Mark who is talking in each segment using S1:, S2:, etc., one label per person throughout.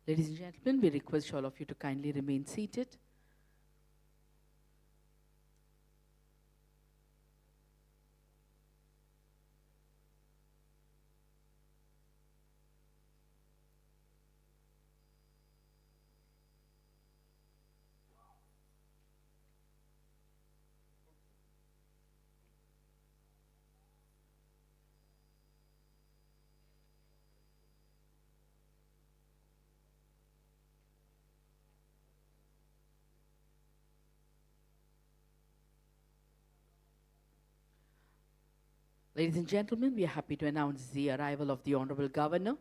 S1: Ladies and gentlemen, we request all of you to kindly remain seated. Ladies and gentlemen, we are happy to announce the arrival of the Honorable Governor.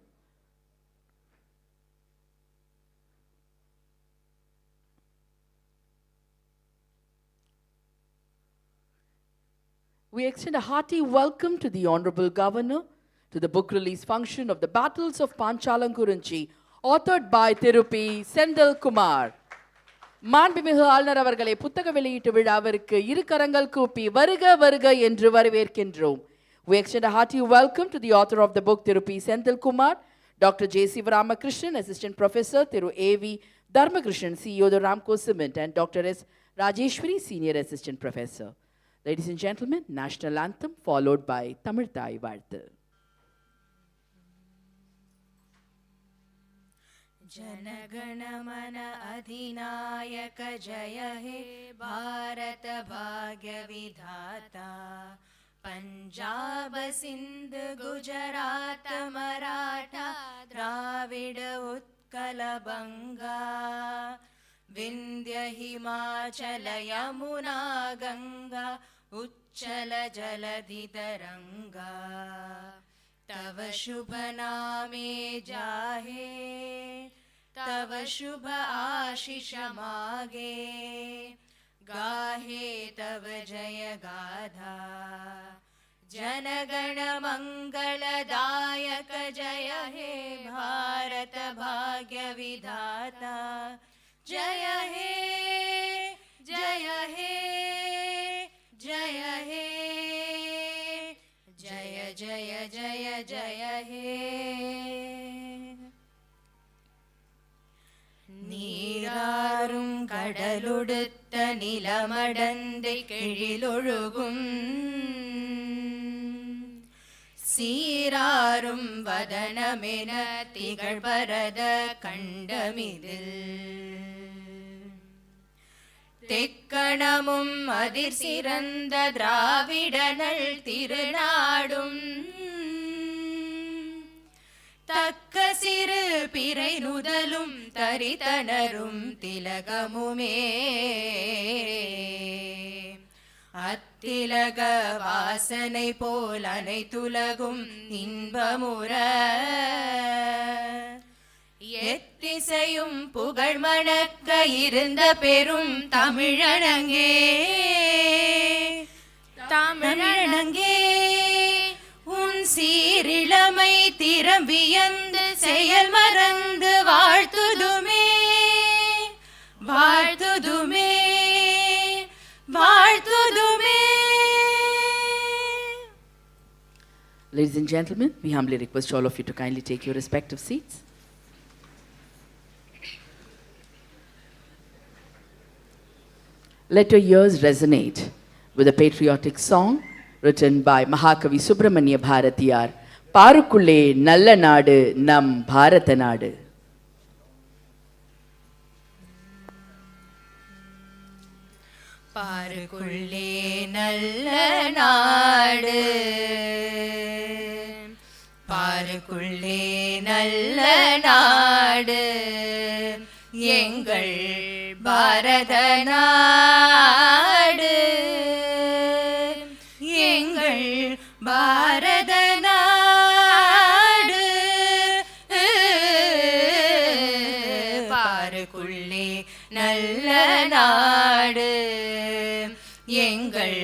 S1: We extend a hearty welcome to the Honorable Governor to the book release function of The Battles of Panchalankurichi, authored by Tirupati Sendil Kumar. மாண்புமிகு ஆளுநர் அவர்களை புத்தக வெளியீட்டு விழாவிற்கு இரு கரங்கள் கூப்பி வருக வருக என்று வரவேற்கின்றோம். We extend a hearty welcome to the author of the book, Tirupati Sendil Kumar, Dr. J. Sivaramakrishnan, Assistant Professor, Thiru A.V. Dharmakrishnan, CEO of the Ramco Cement, and Dr. S. Rajeshwari, Senior Assistant Professor. Ladies and gentlemen, National Anthem followed by Tamil Thai Varthu.
S2: Jana Gana Mana अधिनायक जय हे भारत भाग्य विधाता पंजाब सिंध गुजरात मराठा द्राविड उत्कल बंगा विंध्य हिमाचल यमुना गंगा उच्चल जलधि तरंगा तव शुभ नामे जाहे तव शुभ आशीष मागे गाहे तव जय गाथा जनगण मंगलदायक जय हे भारत भाग्य विधाता जय हे जय हे जय हे जय जय जय जय हे நீராறும் கடலுடுத்த நிலமடந்தை கெழிலொழுகும் சீராறும் வதனமென திகழ்பரத கண்டமிதில் தெக்கணமும் அதிர் சிறந்த திராவிடனல் திருநாடும் தக்க சிறு பிறை நுதலும் தரிதனரும் திலகமுமே அத்திலக வாசனை போல் அனைத்துலகும் இன்பமுற எத்திசையும் புகழ் மணக்க இருந்த பெரும் தமிழனங்கே தமிழனங்கே உன் சீரிளமை திறம் வியந்து செயல் மறந்து வாழ்த்துதுமே வாழ்த்துதுமே வாழ்த்துதுமே.
S1: Ladies and gentlemen, we humbly request all of you to kindly take your respective seats. Let your ears resonate with a patriotic song written by Mahakavi Subramanya Bharatiyar, Parukulle Nalla Nadu Nam Bharata Nadu.
S2: பாருக்குள்ளே நல்ல நாடு பாருக்குள்ளே நல்ல நாடு எங்கள் பாரத நாடு எங்கள் பாரத நாடு பாருக்குள்ளே நல்ல நாடு எங்கள்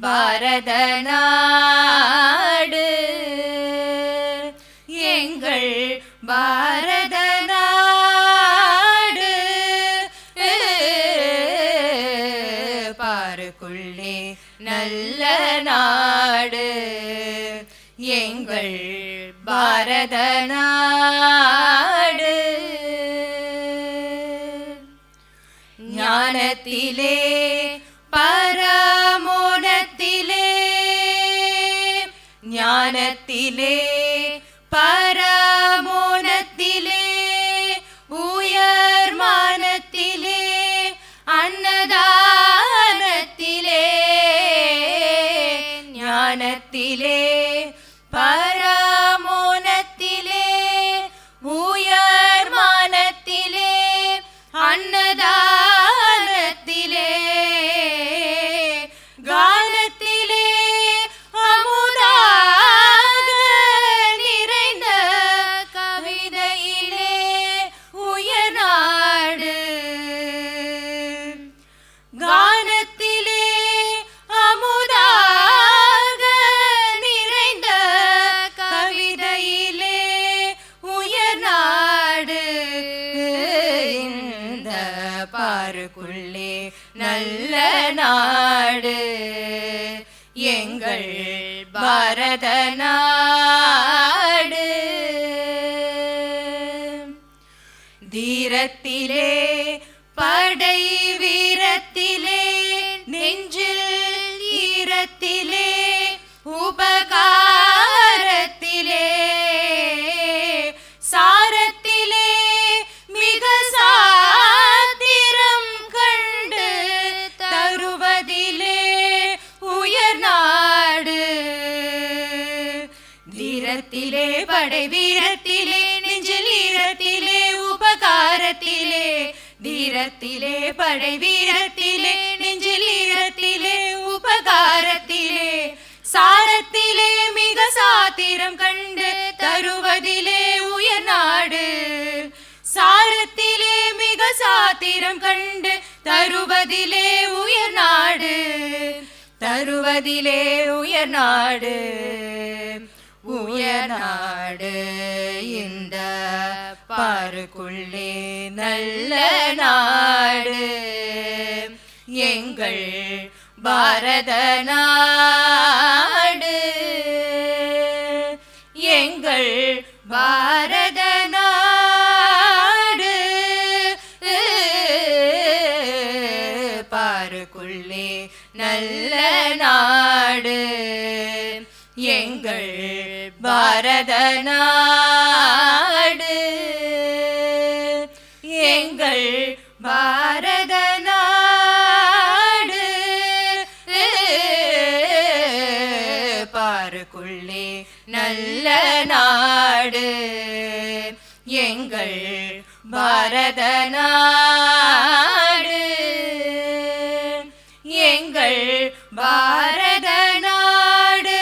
S2: பாரத நாடு எங்கள் பாரத நாடு பாருக்குள்ளே நல்ல நாடு எங்கள் பாரத நாடு ஞானத்திலே பரமோனத்திலே ஞானத்திலே பரமோனத்திலே உயர் மானத்திலே அன்னதானத்திலே ஞானத்திலே பரமோனத்திலே உயர் மானத்திலே அன்னதானத்திலே கானத்திலே அமுதாக நிறைந்த கவிதையிலே உயர்நாடு கானத்திலே அமுதாக நிறைந்த கவிதையிலே உயர்நாடு இந்த பாருக்குள்ளே நல்ல நாடு எங்கள் பாரத நாடு தீரத்திலே படை வீரத்திலே நெஞ்சில் ஈரத்திலே உபகாரத்திலே சாரத்திலே மிக சாத்திரம் கண்டு தருவதிலே உயர்நாடு தீரத்திலே படை வீரத்திலே நெஞ்சில் ஈரத்திலே உபகாரத்திலே தீரத்திலே படை வீரத்திலே நெஞ்சில் ஈரத்திலே உபகாரத்திலே சாரத்திலே மிக சாத்திரம் கண்டு தருவதிலே உயர்நாடு சாரத்திலே மிக சாத்திரம் கண்டு தருவதிலே உயர்நாடு தருவதிலே உயர்நாடு உயர்நாடு இந்த பாருக்குள்ளே நல்ல நாடு எங்கள் பாரத நாடு எங்கள் பாரத நாடு பாருக்குள்ளே நல்ல நாடு எங்கள் பாரத நாடு எங்கள் பாரத நாடு பாருக்குள்ளே நல்ல நாடு எங்கள் பாரத நாடு எங்கள் பாரத நாடு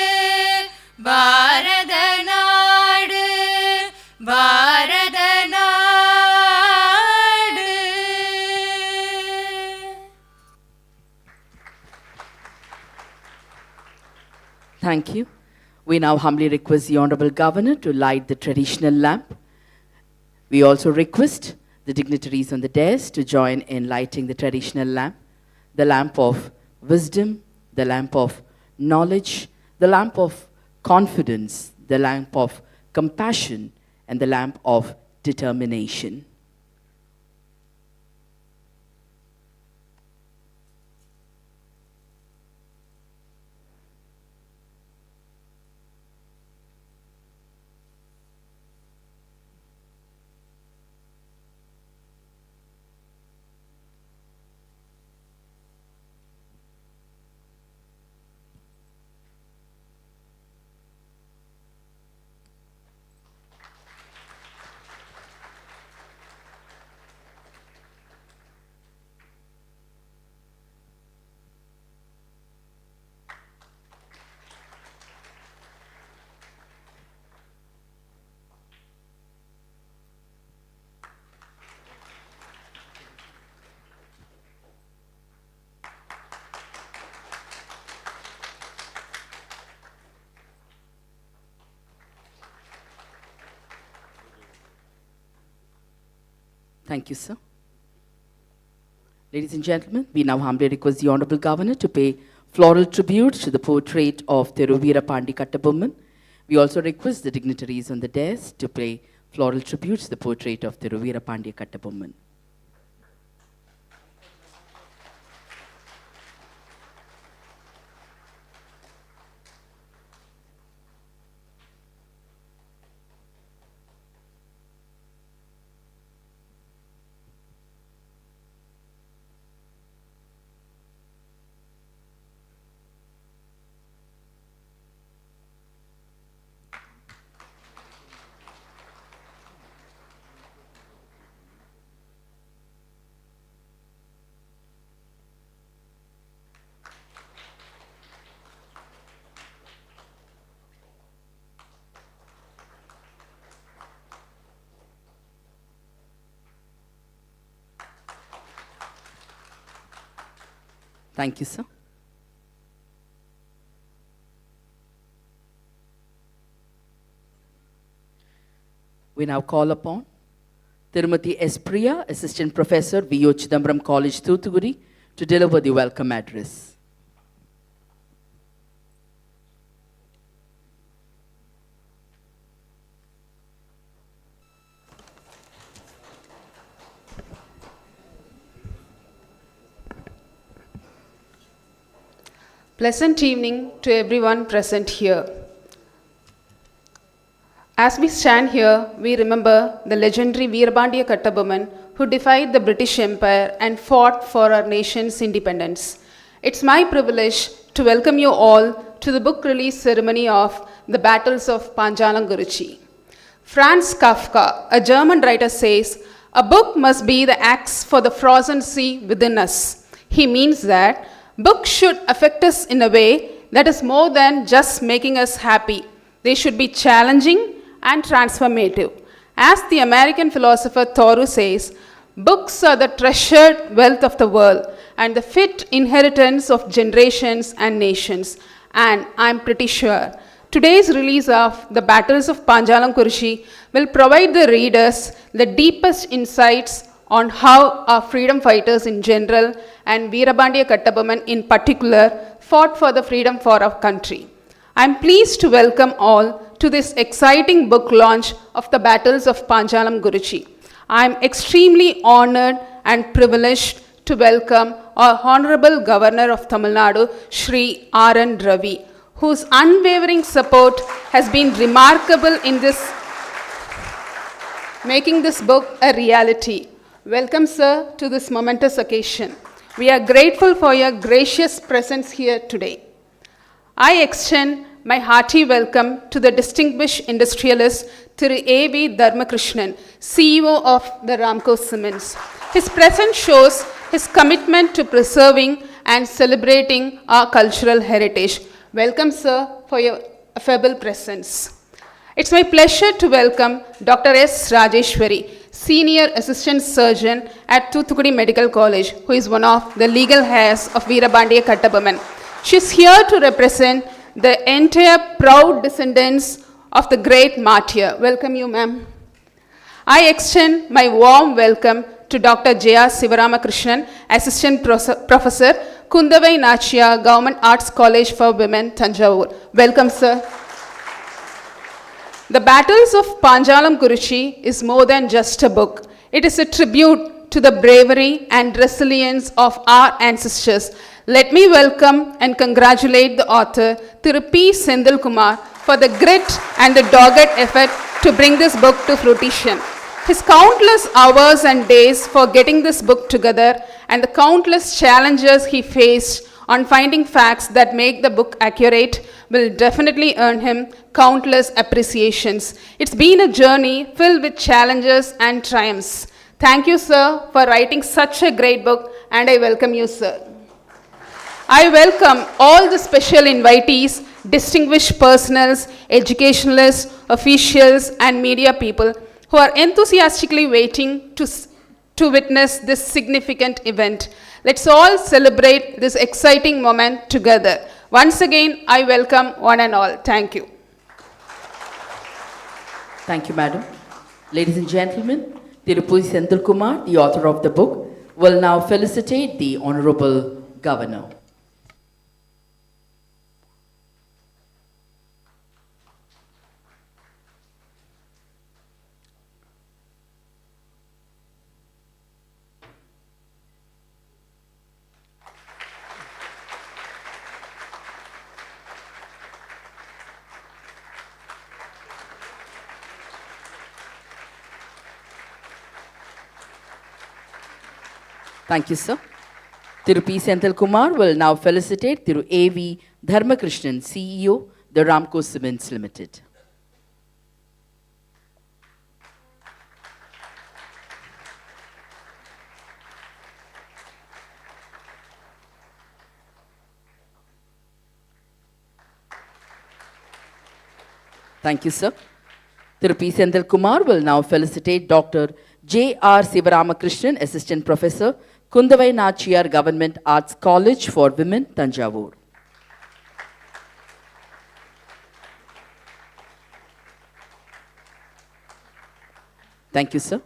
S2: பாரத நாடு பாரத நாடு.
S1: Thank you. We now humbly request the Honorable Governor to light the traditional lamp. We also request the dignitaries on the dais to join in lighting the traditional lamp, the lamp of wisdom, the lamp of knowledge, the lamp of confidence, the lamp of compassion, and the lamp of determination. Thank you, sir. Ladies and gentlemen, we now humbly request the Honorable Governor to pay floral tributes to the portrait of Tiruvira Pandi Kattabomman. We also request the dignitaries on the dais to pay floral tributes to the portrait of Tiruvira Pandi Kattabomman. Thank you, sir. We now call upon Tirumati S. Priya, Assistant Professor, V.O. Chidambaram College, Thoothukudi, to deliver the welcome address.
S3: Pleasant evening to everyone present here. As we stand here, we remember the legendary Veerapandiya Kattabomman who defied the British Empire and fought for our nation's independence. It's my privilege to welcome you all to the book release ceremony of The Battles of Panchalankurichi. Franz Kafka, a German writer, says, "A book must be the axe for the frozen sea within us." He means that books should affect us in a way that is more than just making us happy. They should be challenging and transformative. As the American philosopher Thoreau says, books are the treasured wealth of the world and the fit inheritance of generations and nations. And I'm pretty sure today's release of The Battles of Panchalankurichi will provide the readers the deepest insights on how our freedom fighters in general and Veerapandiya Kattabomman in particular fought for the freedom for our country. I'm pleased to welcome all to this exciting book launch of The Battles of Panchalankurichi. I'm extremely honored and privileged to welcome our Honorable Governor of Tamil Nadu, Shri R.N. Ravi, whose unwavering support has been remarkable in making this book a reality. Welcome, sir, to this momentous occasion. We are grateful for your gracious presence here today. I extend my hearty welcome to the distinguished industrialist Thiru A.V. Dharmakrishnan, CEO of the Ramco Cements. His presence shows his commitment to preserving and celebrating our cultural heritage. Welcome, sir, for your affable presence. It's my pleasure to welcome Dr. S. Rajeshwari, Senior Assistant Surgeon at Thoothukudi Medical College, who is one of the legal heirs of Veerapandiya Kattabomman. She is here to represent the entire proud descendants of the great martyr. Welcome you, ma'am. I extend my warm welcome to Dr. J.R. Sivaramakrishnan, Assistant Professor, Kundavai Nachia, Government Arts College for Women, Tanjavur. Welcome, sir. The Battles of Panchalankurichi is more than just a book. It is a tribute to the bravery and resilience of our ancestors. Let me welcome and congratulate the author, Thiru P. Sendil Kumar, for the grit and the dogged effort to bring this book to fruition. His countless hours and days for getting this book together and the countless challenges he faced on finding facts that make the book accurate will definitely earn him countless appreciations. It's been a journey filled with challenges and triumphs. Thank you, sir, for writing such a great book, and I welcome you, sir. I welcome all the special invitees, distinguished personals, educationalists, officials, and media people who are enthusiastically waiting to witness this significant event. Let's all celebrate this exciting moment together. Once again, I welcome one and all. Thank you.
S1: Thank you, madam. Ladies and gentlemen, Thiru P. Sendil Kumar, the author of the book, will now felicitate the Honorable Governor. Thank you, sir. Thiru P. Sendil Kumar will now felicitate Thiru A.V. Dharmakrishnan, CEO, the Ramco Cements Limited. Thank you, sir. Thiru P. Sendil Kumar will now felicitate Dr. J.R. Sivaramakrishnan, Assistant Professor, Kundavai Nachiyar Government Arts College for Women, Tanjavur. Thank you, sir.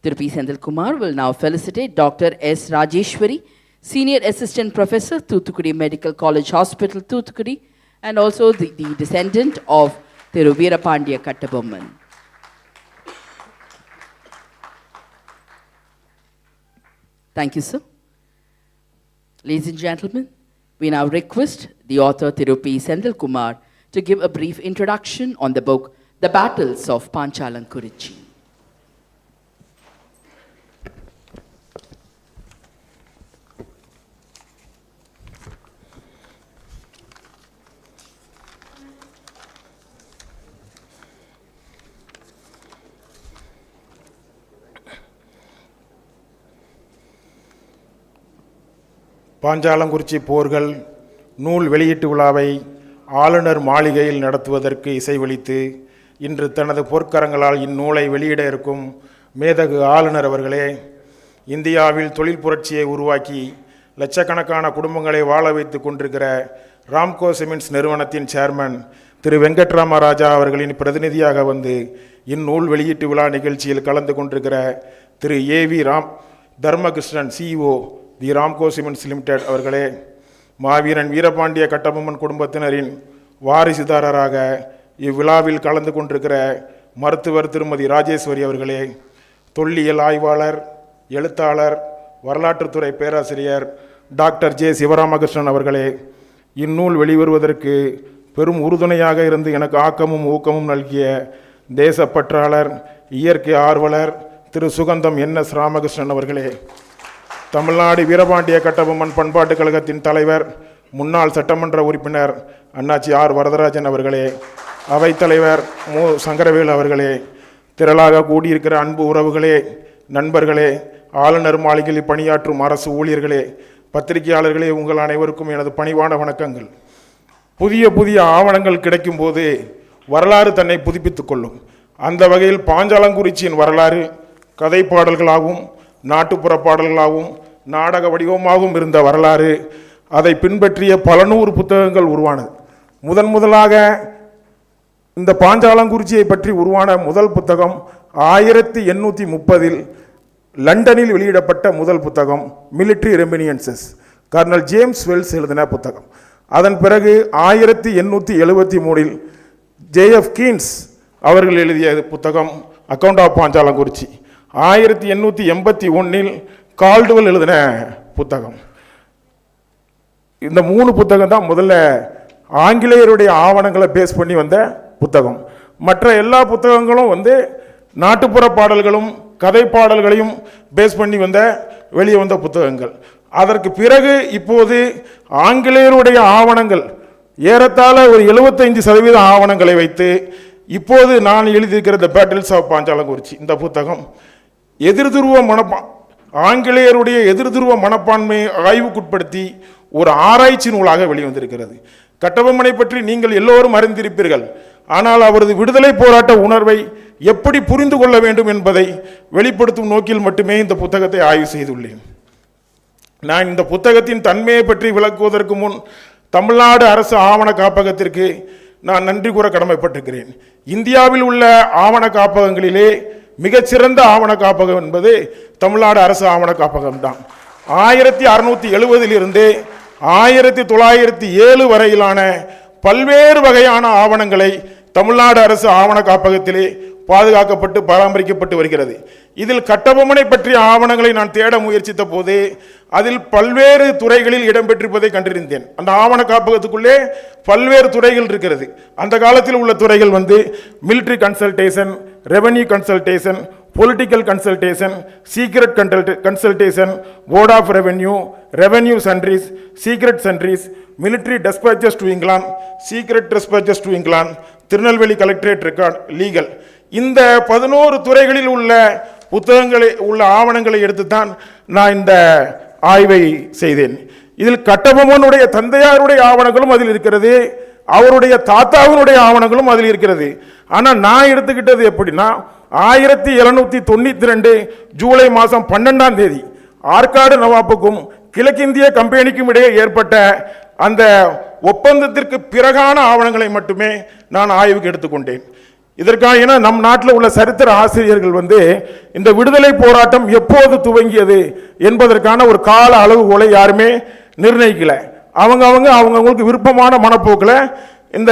S1: Tirupi Sendal Kumar will now felicitate Dr. S. Rajeshwari, Senior Assistant Professor, Thoothukudi Medical College Hospital, Thoothukudi, and also the descendant of Thiru Veerapandiya Kattabomman. Thank you, sir. Ladies and gentlemen, we now request the author Tirupi Sendal Kumar to give a brief introduction on the book, The Battles of Panchalankurichi.
S4: Panchalankurichi போர்கள் நூல் வெளியீட்டு விழாவை ஆளுநர் மாளிகையில் நடத்துவதற்கு இசைவளித்து இன்று தனது பொற்கரங்களால் இந்நூலை வெளியிட இருக்கும் மேதகு ஆளுநர் அவர்களே, இந்தியாவில் தொழில் புரட்சியை உருவாக்கி லட்சக்கணக்கான குடும்பங்களை வாழ வைத்து கொண்டிருக்கிற ராம்கோ சிமெண்ட்ஸ் நிறுவனத்தின் சேர்மன் திரு வெங்கட்ராமராஜா அவர்களின் பிரதிநிதியாக வந்து இந்நூல் வெளியீட்டு விழா நிகழ்ச்சியில் கலந்து கொண்டிருக்கிற திரு AV தர்மகிருஷ்ணன் CEO the Ramco cements limited அவர்களே, மாவீரன் வீரபாண்டிய கட்டபொம்மன் குடும்பத்தினரின் வாரிசுதாரராக இவ்விழாவில் கலந்து கொண்டிருக்கிற மருத்துவர் திருமதி ராஜேஸ்வரி அவர்களே, தொல்லியல் ஆய்வாளர், எழுத்தாளர், வரலாற்றுத்துறை பேராசிரியர் டாக்டர் ஜே சிவராமகிருஷ்ணன் அவர்களே, இந்நூல் வெளிவருவதற்கு பெரும் உறுதுணையாக இருந்து எனக்கு ஆக்கமும் ஊக்கமும் நல்கிய தேசப்பற்றாளர், இயற்கை ஆர்வலர் திரு சுகந்தம் NS ராமகிருஷ்ணன் அவர்களே, தமிழ்நாடு வீரபாண்டிய கட்டபொம்மன் பண்பாட்டுக் கழகத்தின் தலைவர், முன்னாள் சட்டமன்ற உறுப்பினர் அண்ணாச்சி ஆர் வரதராஜன் அவர்களே, அவைத்தலைவர் மு சங்கரவேல் அவர்களே, திரளாக கூடியிருக்கிற அன்பு உறவுகளே, நண்பர்களே, ஆளுநர் மாளிகையில் பணியாற்றும் அரசு ஊழியர்களே, பத்திரிகையாளர்களே, உங்கள் அனைவருக்கும் எனது பணிவான வணக்கங்கள். புதிய புதிய ஆவணங்கள் கிடைக்கும் போது வரலாறு தன்னை புதுப்பித்துக் கொள்ளும். அந்த வகையில் பாஞ்சாலங்குறிச்சியின் வரலாறு கதை பாடல்களாகவும் நாட்டுப்புற பாடல்களாகவும் நாடக வடிவமாகவும் இருந்த வரலாறு, அதை பின்பற்றிய பல நூறு புத்தகங்கள் உருவானது. முதலாக இந்த பாஞ்சாலங்குறிச்சியை பற்றி உருவான முதல் புத்தகம் 1830 லண்டனில் வெளியிடப்பட்ட முதல் புத்தகம் மிலிட்ரி ரெமினியன்சஸ், கர்னல் ஜேம்ஸ் வெல்ஸ் எழுதின புத்தகம். அதன் பிறகு 1873 JF கீன்ஸ் அவர்கள் எழுதிய புத்தகம் அக்கவுண்ட் ஆஃப் பாஞ்சாலங்குறிச்சி. 1881 கால்டுவெல் எழுதின புத்தகம். இந்த 3 புத்தகம் தான் முதல்ல ஆங்கிலேயருடைய ஆவணங்களை பேஸ் பண்ணி வந்த புத்தகம். மற்ற எல்லா புத்தகங்களும் நாட்டுப்புற பாடல்களும் கதை பாடல்களையும் பேஸ் பண்ணி வெளியே வந்த புத்தகங்கள். அதற்கு பிறகு இப்போது ஆங்கிலேயருடைய ஆவணங்கள் ஏறத்தாழ ஒரு 75% ஆவணங்களை வைத்து இப்போது நான் எழுதியிருக்கிற தி பேட்டில்ஸ் ஆஃப் பாஞ்சாலங்குறிச்சி இந்த புத்தகம் ஆங்கிலேயருடைய எதிர்துருவ மனப்பான்மையை ஆய்வுக்குட்படுத்தி ஒரு ஆராய்ச்சி நூலாக வெளிவந்திருக்கிறது. கட்டபொம்மனை பற்றி நீங்கள் எல்லோரும் அறிந்திருப்பீர்கள். ஆனால் அவரது விடுதலை போராட்ட உணர்வை எப்படி புரிந்து கொள்ள வேண்டும் என்பதை வெளிப்படுத்தும் நோக்கில் மட்டுமே இந்த புத்தகத்தை ஆய்வு செய்துள்ளேன். நான் இந்த புத்தகத்தின் தன்மையை பற்றி விளக்குவதற்கு முன் தமிழ்நாடு அரசு ஆவண காப்பகத்திற்கு நான் நன்றி கூற கடமைப்பட்டிருக்கிறேன். இந்தியாவில் உள்ள ஆவண காப்பகங்களிலே மிகச்சிறந்த ஆவண காப்பகம் என்பது தமிழ்நாடு அரசு ஆவண காப்பகம் தான். 1670 இருந்து 1907 வரையிலான பல்வேறு வகையான ஆவணங்களை தமிழ்நாடு அரசு ஆவண காப்பகத்திலே பாதுகாக்கப்பட்டு பராமரிக்கப்பட்டு வருகிறது. இதில் கட்டபொம்மனை பற்றிய ஆவணங்களை நான் தேட முயற்சித்த போது அதில் பல்வேறு துறைகளில் இடம்பெற்றிருப்பதை கண்டிருந்தேன். அந்த ஆவண காப்பகத்துக்குள்ளே பல்வேறு துறைகள் இருக்கிறது. அந்த காலத்தில் உள்ள துறைகள் military consultation, revenue consultation, political consultation, secret consultation, board of revenue, revenue sundries, secret sundries, military despatches to England, secret despatches to England, Tirunelveli collectorate record, legal. இந்த 11 துறைகளில் உள்ள புத்தகங்களை உள்ள ஆவணங்களை எடுத்துத்தான் நான் இந்த ஆய்வை செய்தேன். இதில் கட்டபொம்மனுடைய தந்தையாருடைய ஆவணங்களும் அதில் இருக்கிறது, அவருடைய தாத்தாவினுடைய ஆவணங்களும் அதில் இருக்கிறது. ஆனால் நான் எடுத்துக்கிட்டது எப்படின்னா 1792 ஜூலை மாதம் 12ஆம் தேதி ஆற்காடு நவாப்புக்கும் கிழக்கிந்திய கம்பெனிக்கும் இடையே ஏற்பட்ட அந்த ஒப்பந்தத்திற்கு பிறகான ஆவணங்களை மட்டுமே நான் ஆய்வுக்கு எடுத்துக்கொண்டேன். இதற்காக ஏன்னா நம் நாட்டில் உள்ள சரித்திர ஆசிரியர்கள் இந்த விடுதலை போராட்டம் எப்போது துவங்கியது என்பதற்கான ஒரு கால அளவுகோலை யாருமே நிர்ணயிக்கல. அவங்களுக்கு விருப்பமான மனப்போக்கில் இந்த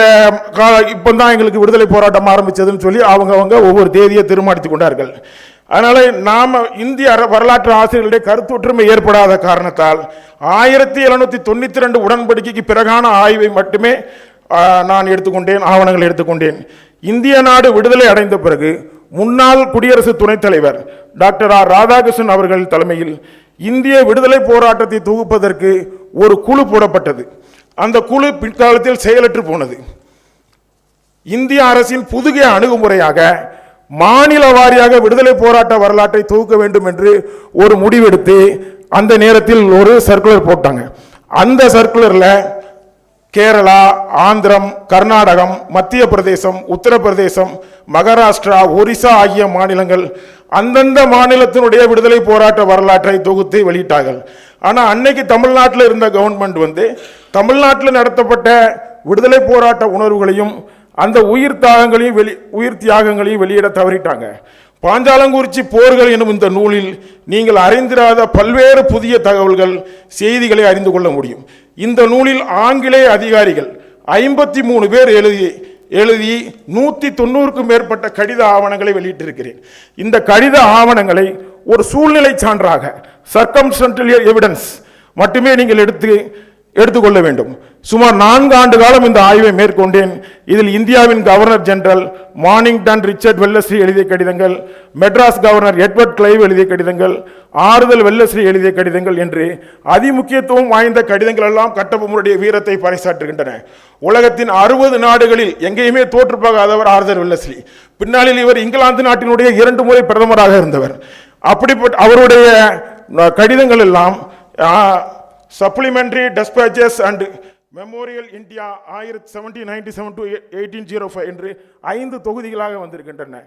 S4: இப்போதான் எங்களுக்கு விடுதலை போராட்டம் ஆரம்பிச்சதுன்னு சொல்லி அவங்க ஒவ்வொரு தேதியை தீர்மானித்துக் கொண்டார்கள். அதனால நாம இந்திய வரலாற்று ஆசிரியர்களுடைய கருத்தொற்றுமை ஏற்படாத காரணத்தால் 1792 உடன்படிக்கைக்கு பிறகான ஆய்வை மட்டுமே நான் எடுத்துக்கொண்டேன், ஆவணங்கள் எடுத்துக்கொண்டேன். இந்திய நாடு விடுதலை அடைந்த பிறகு முன்னாள் குடியரசு துணைத் தலைவர் டாக்டர் ஆர் ராதாகிருஷ்ணன் அவர்கள் தலைமையில் இந்திய விடுதலை போராட்டத்தை தொகுப்பதற்கு ஒரு குழு போடப்பட்டது. அந்த குழு பிற்காலத்தில் செயலற்று போனது. இந்திய அரசின் புதிய அணுகுமுறையாக மாநில வாரியாக விடுதலை போராட்ட வரலாற்றை தொகுக்க வேண்டும் என்று ஒரு முடிவெடுத்து அந்த நேரத்தில் ஒரு சர்க்குலர் போட்டாங்க. அந்த சர்க்குலர்ல கேரளா, ஆந்திரம், கர்நாடகம், மத்திய பிரதேசம், உத்தரப்பிரதேசம், மகாராஷ்டிரா, ஒரிசா ஆகிய மாநிலங்கள் அந்தந்த மாநிலத்தினுடைய விடுதலை போராட்ட வரலாற்றை தொகுத்து வெளியிட்டார்கள். ஆனால் அன்னைக்கு தமிழ்நாட்டில் இருந்த கவர்மெண்ட் தமிழ்நாட்டில் நடத்தப்பட்ட விடுதலை போராட்ட உணர்வுகளையும் அந்த உயிர் தியாகங்களையும் வெளியிட தவறிட்டாங்க. பாஞ்சாலங்குறிச்சி போர்கள் எனும் இந்த நூலில் நீங்கள் அறிந்திராத பல்வேறு புதிய தகவல்கள், செய்திகளை அறிந்து கொள்ள முடியும். இந்த நூலில் ஆங்கிலேய அதிகாரிகள் 53 பேர் எழுதி 190க்கும் மேற்பட்ட கடித ஆவணங்களை வெளியிட்டிருக்கிறேன். இந்த கடித ஆவணங்களை ஒரு சூழ்நிலை சான்றாக, சர்க்கம்ஸ்டன்ஷியல் எவிடன்ஸ் மட்டுமே நீங்கள் எடுத்துக்கொள்ள வேண்டும். சுமார் 4 ஆண்டு காலம் இந்த ஆய்வை மேற்கொண்டேன். இதில் இந்தியாவின் governor general Mornington Richard Wellesley எழுதிய கடிதங்கள், மெட்ராஸ் கவர்னர் எட்வர்ட் கிளைவ் எழுதிய கடிதங்கள், ஆறுதல் வெல்லஸ்லி எழுதிய கடிதங்கள் என்று அதிமுக்கியத்துவம் வாய்ந்த கடிதங்கள் எல்லாம் கட்டபொம்மனுடைய வீரத்தை பறைசாற்றுகின்றன. உலகத்தின் 60 நாடுகளில் எங்கேயுமே தோற்று போகாதவர் ஆறுதல் வெல்லஸ்லி. பின்னாளில் இவர் இங்கிலாந்து நாட்டினுடைய 2 முறை பிரதமராக இருந்தவர். அப்படிப்பட்ட அவருடைய கடிதங்கள் எல்லாம் supplementary டெஸ்பேச்சஸ் and memorial India 1797 to 1805 என்று 5 தொகுதிகளாக வந்திருக்கின்றன.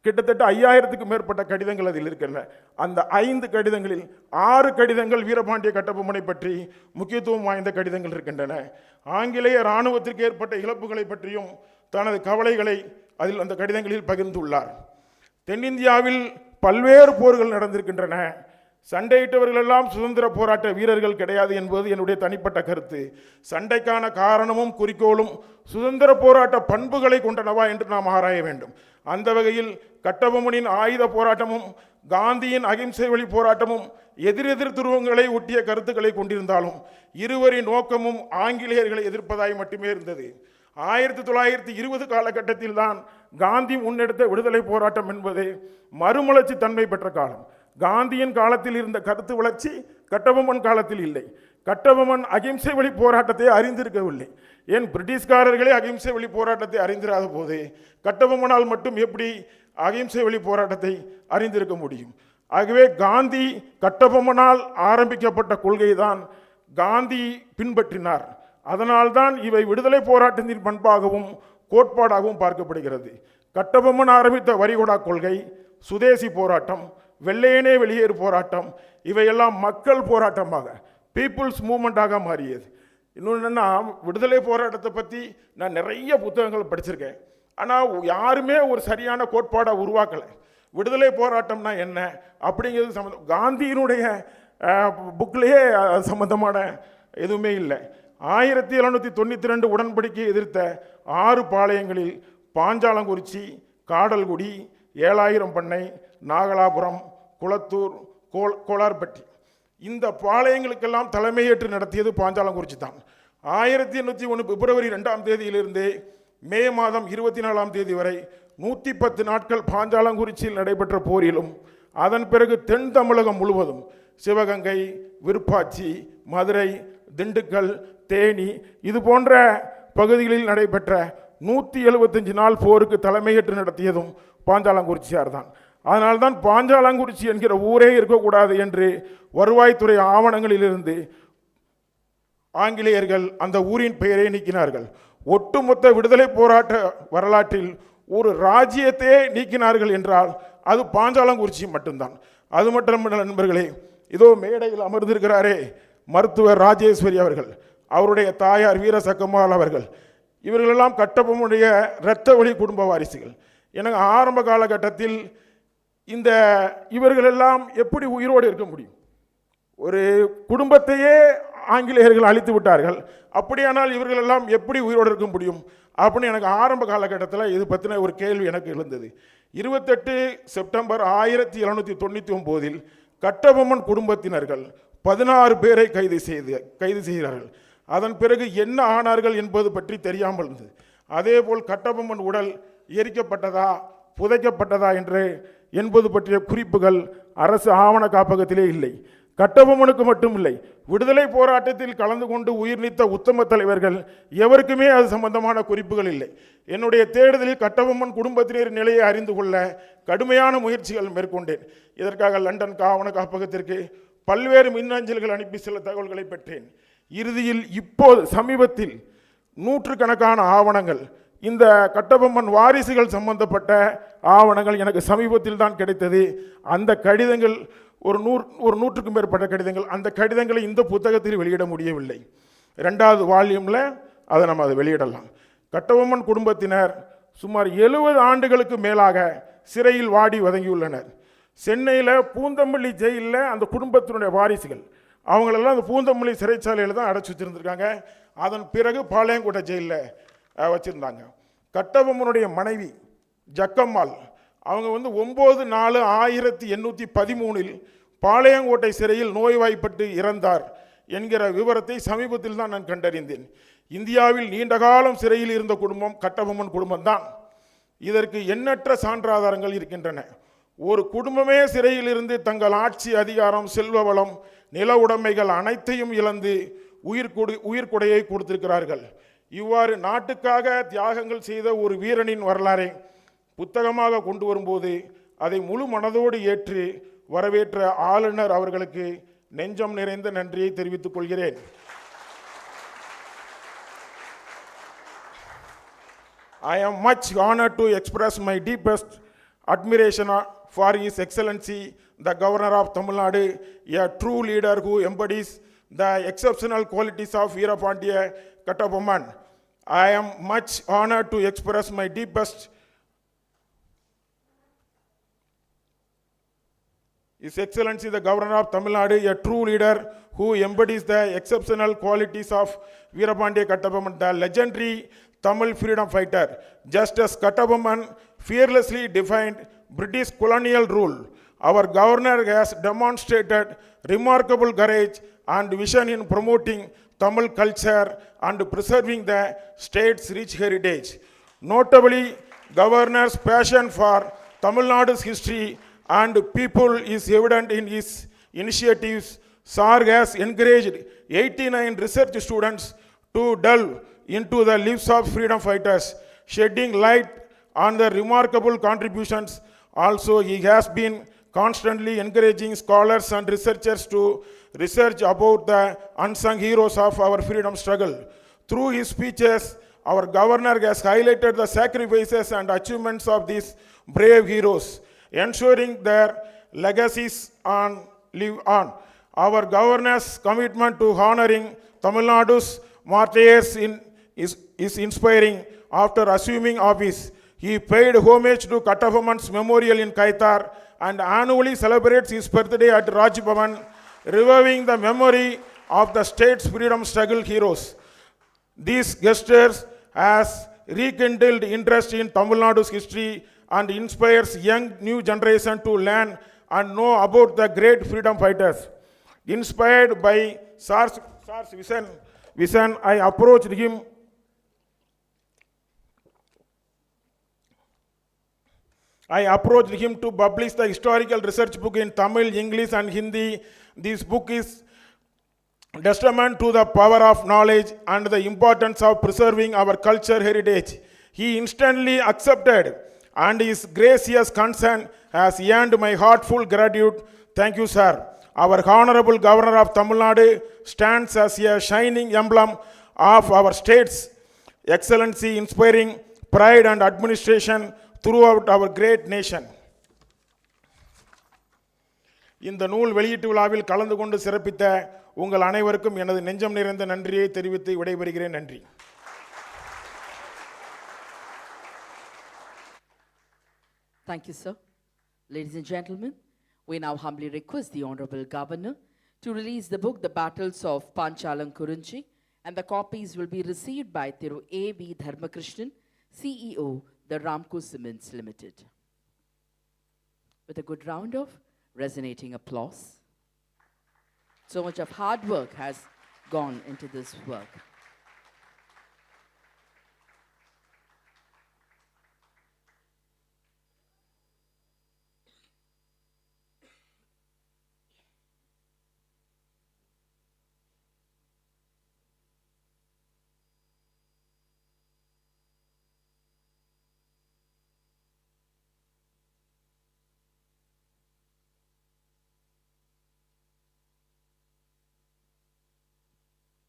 S4: கிட்டத்தட்ட 5000க்கும் மேற்பட்ட கடிதங்கள் அதில் இருக்கின்றன. அந்த 5 கடிதங்களில் 6 கடிதங்கள் வீரபாண்டிய கட்டபொம்மனை பற்றி முக்கியத்துவம் வாய்ந்த கடிதங்கள் இருக்கின்றன. ஆங்கிலேய இராணுவத்திற்கு ஏற்பட்ட இழப்புகளை பற்றியும் தனது கவலைகளை அதில் அந்த கடிதங்களில் பகிர்ந்துள்ளார். தென்னிந்தியாவில் பல்வேறு போர்கள் நடந்திருக்கின்றன. சண்டையிட்டவர்கள் எல்லாம் சுதந்திர போராட்ட வீரர்கள் கிடையாது என்பது என்னுடைய தனிப்பட்ட கருத்து. சண்டைக்கான காரணமும் குறிக்கோளும் சுதந்திர போராட்ட பண்புகளை கொண்டனவா என்று நாம் ஆராய வேண்டும். அந்த வகையில் கட்டபொம்மனின் ஆயுத போராட்டமும் காந்தியின் அகிம்சை வழி போராட்டமும் எதிரெதிர் துருவங்களை ஒட்டிய கருத்துக்களை கொண்டிருந்தாலும் இருவரின் நோக்கமும் ஆங்கிலேயர்களை எதிர்ப்பதாய் மட்டுமே இருந்தது. 1920 காலகட்டத்தில் தான் காந்தி முன்னெடுத்த விடுதலை போராட்டம் என்பது மறுமலர்ச்சி தன்மை பெற்ற காலம். காந்தியின் காலத்தில் இருந்த கருத்து வளர்ச்சி கட்டபொம்மன் காலத்தில் இல்லை. கட்டபொம்மன் அகிம்சை வழி போராட்டத்தை அறிந்திருக்கவில்லை. ஏன் பிரிட்டிஷ்காரர்களே அகிம்சை வழி போராட்டத்தை அறிந்திராத போது கட்டபொம்மனால் மட்டும் எப்படி அகிம்சை வழி போராட்டத்தை அறிந்திருக்க முடியும்? ஆகவே காந்தி கட்டபொம்மனால் ஆரம்பிக்கப்பட்ட கொள்கை தான் காந்தி பின்பற்றினார். அதனால்தான் இவை விடுதலை போராட்டத்தின் பண்பாகவும் கோட்பாடாகவும் பார்க்கப்படுகிறது. கட்டபொம்மன் ஆரம்பித்த வரிகொடா கொள்கை, சுதேசி போராட்டம், வெள்ளையனே வெளியேறு போராட்டம், இவையெல்லாம் மக்கள் போராட்டமாக, பீப்புள்ஸ் மூவ்மெண்ட்டாக மாறியது. இன்னொன்று என்னன்னா, விடுதலை போராட்டத்தை பற்றி நான் நிறைய புத்தகங்கள் படிச்சிருக்கேன். ஆனால் யாருமே ஒரு சரியான கோட்பாடை உருவாக்கலை. விடுதலை போராட்டம்னா என்ன அப்படிங்கிறது சம்மந்தம் காந்தியினுடைய புக்லேயே சம்பந்தமான எதுவுமே இல்லை. 1792 உடன்படிக்கையை எதிர்த்த 6 பாளையங்களில் பாஞ்சாலங்குறிச்சி, காடல்குடி, 7000 பண்ணை, நாகலாபுரம், குளத்தூர், கோளார்பட்டி, இந்த பாளையங்களுக்கெல்லாம் தலைமையேற்று நடத்தியது பாஞ்சாலங்குறிச்சி தான். 1801 பிப்ரவரி 2ஆம் தேதியிலிருந்து மே மாதம் 24ஆம் தேதி வரை 110 நாட்கள் பாஞ்சாலங்குறிச்சியில் நடைபெற்ற போரிலும் அதன் பிறகு தென் தமிழகம் முழுவதும் சிவகங்கை, விருப்பாச்சி, மதுரை, திண்டுக்கல், தேனி இது போன்ற பகுதிகளில் நடைபெற்ற 175 நாள் போருக்கு தலைமையேற்று நடத்தியதும் பாஞ்சாலங்குறிச்சியார் தான். அதனால்தான் பாஞ்சாலங்குறிச்சி என்கிற ஊரே இருக்கக்கூடாது என்று வருவாய்த்துறை ஆவணங்களிலிருந்து ஆங்கிலேயர்கள் அந்த ஊரின் பெயரை நீக்கினார்கள். ஒட்டுமொத்த விடுதலை போராட்ட வரலாற்றில் ஒரு ராஜ்யத்தையே நீக்கினார்கள் என்றால் அது பாஞ்சாலங்குறிச்சி மட்டும்தான். அது மட்டுமல்ல நண்பர்களே, இதோ மேடையில் அமர்ந்திருக்கிறாரே மருத்துவர் ராஜேஸ்வரி அவர்கள், அவருடைய தாயார் வீரசக்கம்மாள் அவர்கள், இவர்களெல்லாம் கட்டபொம்மனுடைய இரத்த வழி குடும்ப வாரிசுகள். எனக்கு ஆரம்ப காலகட்டத்தில் இந்த இவர்களெல்லாம் எப்படி உயிரோடு இருக்க முடியும்? ஒரு குடும்பத்தையே ஆங்கிலேயர்கள் அழித்து விட்டார்கள், அப்படியானால் இவர்களெல்லாம் எப்படி உயிரோடு இருக்க முடியும் அப்படின்னு எனக்கு ஆரம்ப காலகட்டத்தில் இது பற்றின ஒரு கேள்வி எனக்கு எழுந்தது. 28 செப்டம்பர் 1799 கட்டபொம்மன் குடும்பத்தினர்கள் 16 பேரை கைது செய்கிறார்கள். அதன் பிறகு என்ன ஆனார்கள் என்பது பற்றி தெரியாமல் இருந்தது. அதேபோல் கட்டபொம்மன் உடல் எரிக்கப்பட்டதா புதைக்கப்பட்டதா என்பது பற்றிய குறிப்புகள் அரசு ஆவண காப்பகத்திலே இல்லை. கட்டபொம்மனுக்கு மட்டும் இல்லை, விடுதலை போராட்டத்தில் கலந்து கொண்டு உயிர் நீத்த உத்தம தலைவர்கள் எவருக்குமே அது சம்பந்தமான குறிப்புகள் இல்லை. என்னுடைய தேடுதலில் கட்டபொம்மன் குடும்பத்தினர் நிலையை அறிந்து கொள்ள கடுமையான முயற்சிகள் மேற்கொண்டேன். இதற்காக லண்டன் ஆவண காப்பகத்திற்கு பல்வேறு மின்னஞ்சல்கள் அனுப்பி சில தகவல்களை பெற்றேன். இறுதியில் இப்போது சமீபத்தில் நூற்றுக்கணக்கான ஆவணங்கள், இந்த கட்டபொம்மன் வாரிசுகள் சம்பந்தப்பட்ட ஆவணங்கள் எனக்கு சமீபத்தில் தான் கிடைத்தது. அந்த கடிதங்கள் ஒரு நூற்றுக்கும் மேற்பட்ட கடிதங்கள். அந்த கடிதங்களை இந்த புத்தகத்தில் வெளியிட முடியவில்லை. 2வது வால்யூமில் அதை நம்ம வெளியிடலாம். கட்டபொம்மன் குடும்பத்தினர் சுமார் 70 ஆண்டுகளுக்கு மேலாக சிறையில் வாடி வதங்கியுள்ளனர். சென்னையில் பூந்தமல்லி ஜெயிலில் அந்த குடும்பத்தினுடைய வாரிசுகள் அவங்களெல்லாம் அந்த பூந்தமல்லி சிறைச்சாலையில் தான் அடைச்சி வச்சுருந்துருக்காங்க. அதன் பிறகு பாளையங்கோட்டை ஜெயிலில் வச்சுருந்தாங்க. கட்டபொம்மனுடைய மனைவி ஜக்கம்மாள் அவங்க 9/4/1813 பாளையங்கோட்டை சிறையில் நோய்வாய்ப்பட்டு இறந்தார் என்கிற விவரத்தை சமீபத்தில் தான் நான் கண்டறிந்தேன். இந்தியாவில் நீண்ட காலம் சிறையில் இருந்த குடும்பம் கட்டபொம்மன் குடும்பம்தான். இதற்கு எண்ணற்ற சான்றாதாரங்கள் இருக்கின்றன. ஒரு குடும்பமே சிறையில் இருந்து தங்கள் ஆட்சி அதிகாரம், செல்வ வளம், நில உடைமைகள் அனைத்தையும் இழந்து உயிர்கொடையை கொடுத்திருக்கிறார்கள். இவ்வாறு நாட்டுக்காக தியாகங்கள் செய்த ஒரு வீரனின் வரலாறை புத்தகமாக கொண்டு வரும்போது அதை முழு மனதோடு ஏற்று வரவேற்ற ஆளுநர் அவர்களுக்கு நெஞ்சம் நிறைந்த நன்றியை தெரிவித்துக் கொள்கிறேன். I am much honored to express my deepest admiration for His Excellency the Governor of Tamil Nadu, a true leader who embodies the exceptional qualities of Veerapandiya Kattabomman. I am much honored to express my deepest His Excellency the Governor of Tamil Nadu, a true leader who embodies the exceptional qualities of Veerapandiya Kattabomman, the legendary Tamil freedom fighter. Just as Kattabomman fearlessly defied British colonial rule, our governor has demonstrated remarkable courage and vision in promoting Tamil culture and preserving the state's rich heritage. Notably, governor's passion for Tamil Nadu's history and people is evident in his initiatives. SAR has encouraged 89 research students to delve into the lives of freedom fighters, shedding light on their remarkable contributions. Also, he has been constantly encouraging scholars and researchers to research about the unsung heroes of our freedom struggle. Through his speeches, our governor has highlighted the sacrifices and achievements of these brave heroes, ensuring their legacies live on. Our governor's commitment to honoring Tamil Nadu's martyrs is inspiring. After assuming office, he paid homage to Kattabomman's memorial in Kaitar and annually celebrates his birthday at Raj Bhavan, reviving the memory of the state's freedom struggle heroes. These gestures has rekindled interest in Tamil Nadu's history and inspires young new generation to learn and know about the great freedom fighters. Inspired by SAR's vision, I approached him to publish the historical research book in Tamil, English and Hindi. This book is testament to the power of knowledge and the importance of preserving our culture heritage. He instantly accepted, and his gracious consent has earned my heartfelt gratitude. Thank you, sir. Our Honorable Governor of Tamil Nadu stands as a shining emblem of our state's excellency, inspiring pride and administration throughout our great nation. இந்த நூல் வெளியீட்டு விழாவில் கலந்து கொண்டு சிறப்பித்த உங்கள் அனைவருக்கும் எனது நெஞ்சம் நிறைந்த நன்றியை தெரிவித்து விடைபெறுகிறேன். நன்றி.
S1: Thank you, sir. Ladies and gentlemen, we now humbly request the Honorable Governor to release the book, The Battles of Panchalankurichi, and the copies will be received by Thiru A.V. Dharmakrishnan, CEO, the Ramco Cements Limited. With a good round of resonating applause. So much of hard work has gone into this work.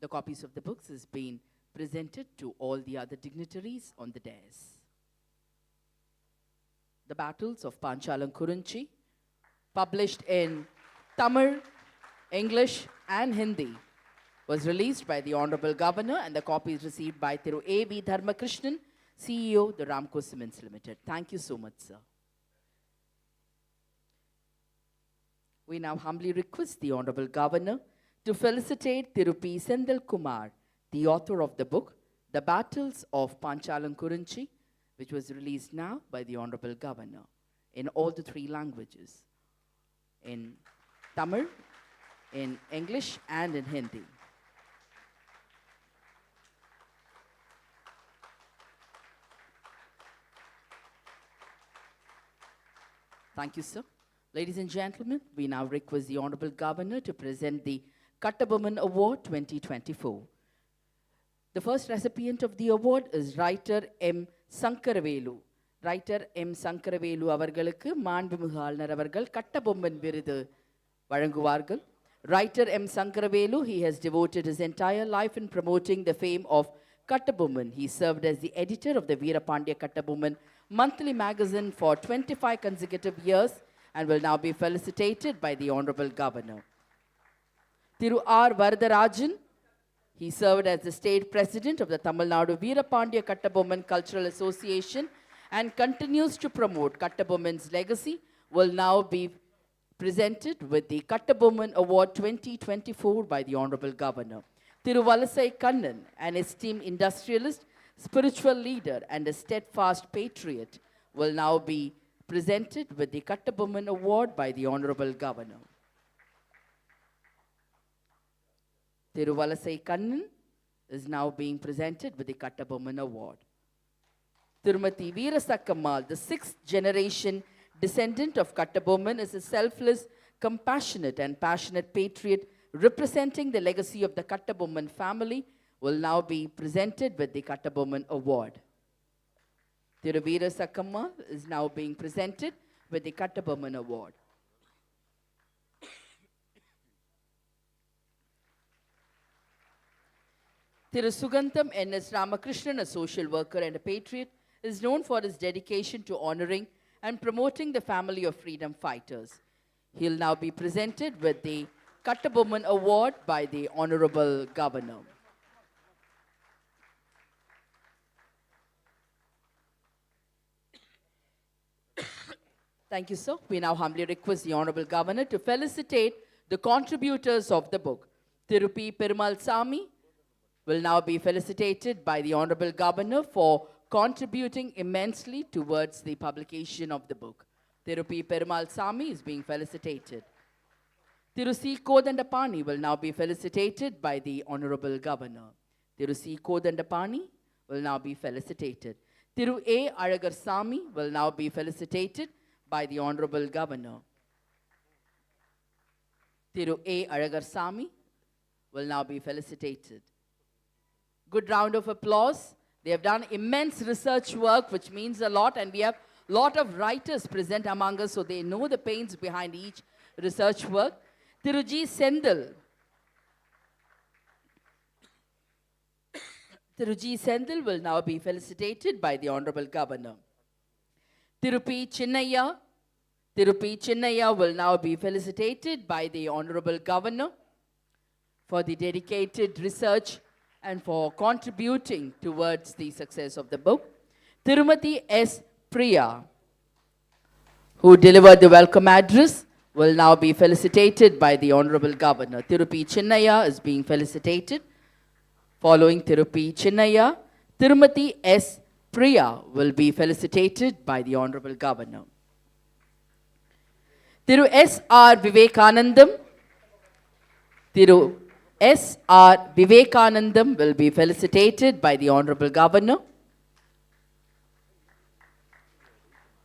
S1: The copies of the books is being presented to all the other dignitaries on the dais. The Battles of Panchalankurichi, published in Tamil, English and Hindi, was released by the Honorable Governor, and the copy is received by Thiru A.V. Dharmakrishnan, CEO, the Ramco Cements Limited. Thank you so much, sir. We now humbly request the Honorable Governor to felicitate Thiru P. Sendal Kumar, the author of the book, The Battles of Panchalankurichi, which was released now by the Honorable Governor in all the 3 languages, in Tamil, in English and in Hindi. Thank you, sir. Ladies and gentlemen, we now request the Honorable Governor to present the Kattaboman Award 2024. The first recipient of the award is writer M. Sankaravelu. Writer M. Sankaravelu அவர்களுக்கு மாண்புமிகு ஆளுநர் அவர்கள் கட்டபொம்மன் விருது வழங்குவார்கள். Writer M. Sankaravelu, he has devoted his entire life in promoting the fame of Kattabomman. He served as the editor of the Veerapandiya Kattabomman monthly magazine for 25 consecutive years and will now be felicitated by the Honorable Governor. Thiru R. Varadarajan, he served as the state president of the Tamil Nadu Veerapandiya Kattabomman Cultural Association and continues to promote Kattabomman's legacy, will now be presented with the Kattabomman Award 2024 by the Honorable Governor. Thiru Valasai Kannan, an esteemed industrialist, spiritual leader and a steadfast patriot, will now be presented with the Kattabomman Award by the Honorable Governor. Thiru Valasai Kannan is now being presented with the Kattabomman Award. Tirumati Veerasakkammal, the 6th generation descendant of Kattabomman, is a selfless, compassionate and passionate patriot representing the legacy of the Kattabomman family, will now be presented with the Kattabomman Award. Thiru Veerasakkammal is now being presented with the Kattabomman Award. Thiru Sugantham N.S. Ramakrishnan, a social worker and a patriot, is known for his dedication to honoring and promoting the family of freedom fighters. He'll now be presented with the Kattabomman Award by the Honorable Governor. Thank you, sir. We now humbly request the Honorable Governor to felicitate the contributors of the book. Thiru P. Perumal Sami will now be felicitated by the Honorable Governor for contributing immensely towards the publication of the book. Thiru P. Perumal Sami is being felicitated. Thiru C. Kodandapani will now be felicitated by the Honorable Governor. Thiru C. Kodandapani will now be felicitated. Thiru A. Alagar Sami will now be felicitated by the Honorable Governor. Thiru A. Alagar Sami will now be felicitated. Good round of applause. They have done immense research work, which means a lot, and we have a lot of writers present among us, so they know the pains behind each research work. Thiru G. Sendal. Thiru G. Sendal will now be felicitated by the Honorable Governor. Thiru P. Chinnaya, Tirupi Chinnaya will now be felicitated by the Honorable Governor for the dedicated research and for contributing towards the success of the book. Tirumati S. Priya, who delivered the welcome address, will now be felicitated by the Honorable Governor. Tirupi Chinnaya is being felicitated. Following Tirupi Chinnaya, Tirumati S. Priya will be felicitated by the Honorable Governor. Thiru S.R. Vivekanandam. Thiru S.R. Vivekanandam will be felicitated by the Honorable Governor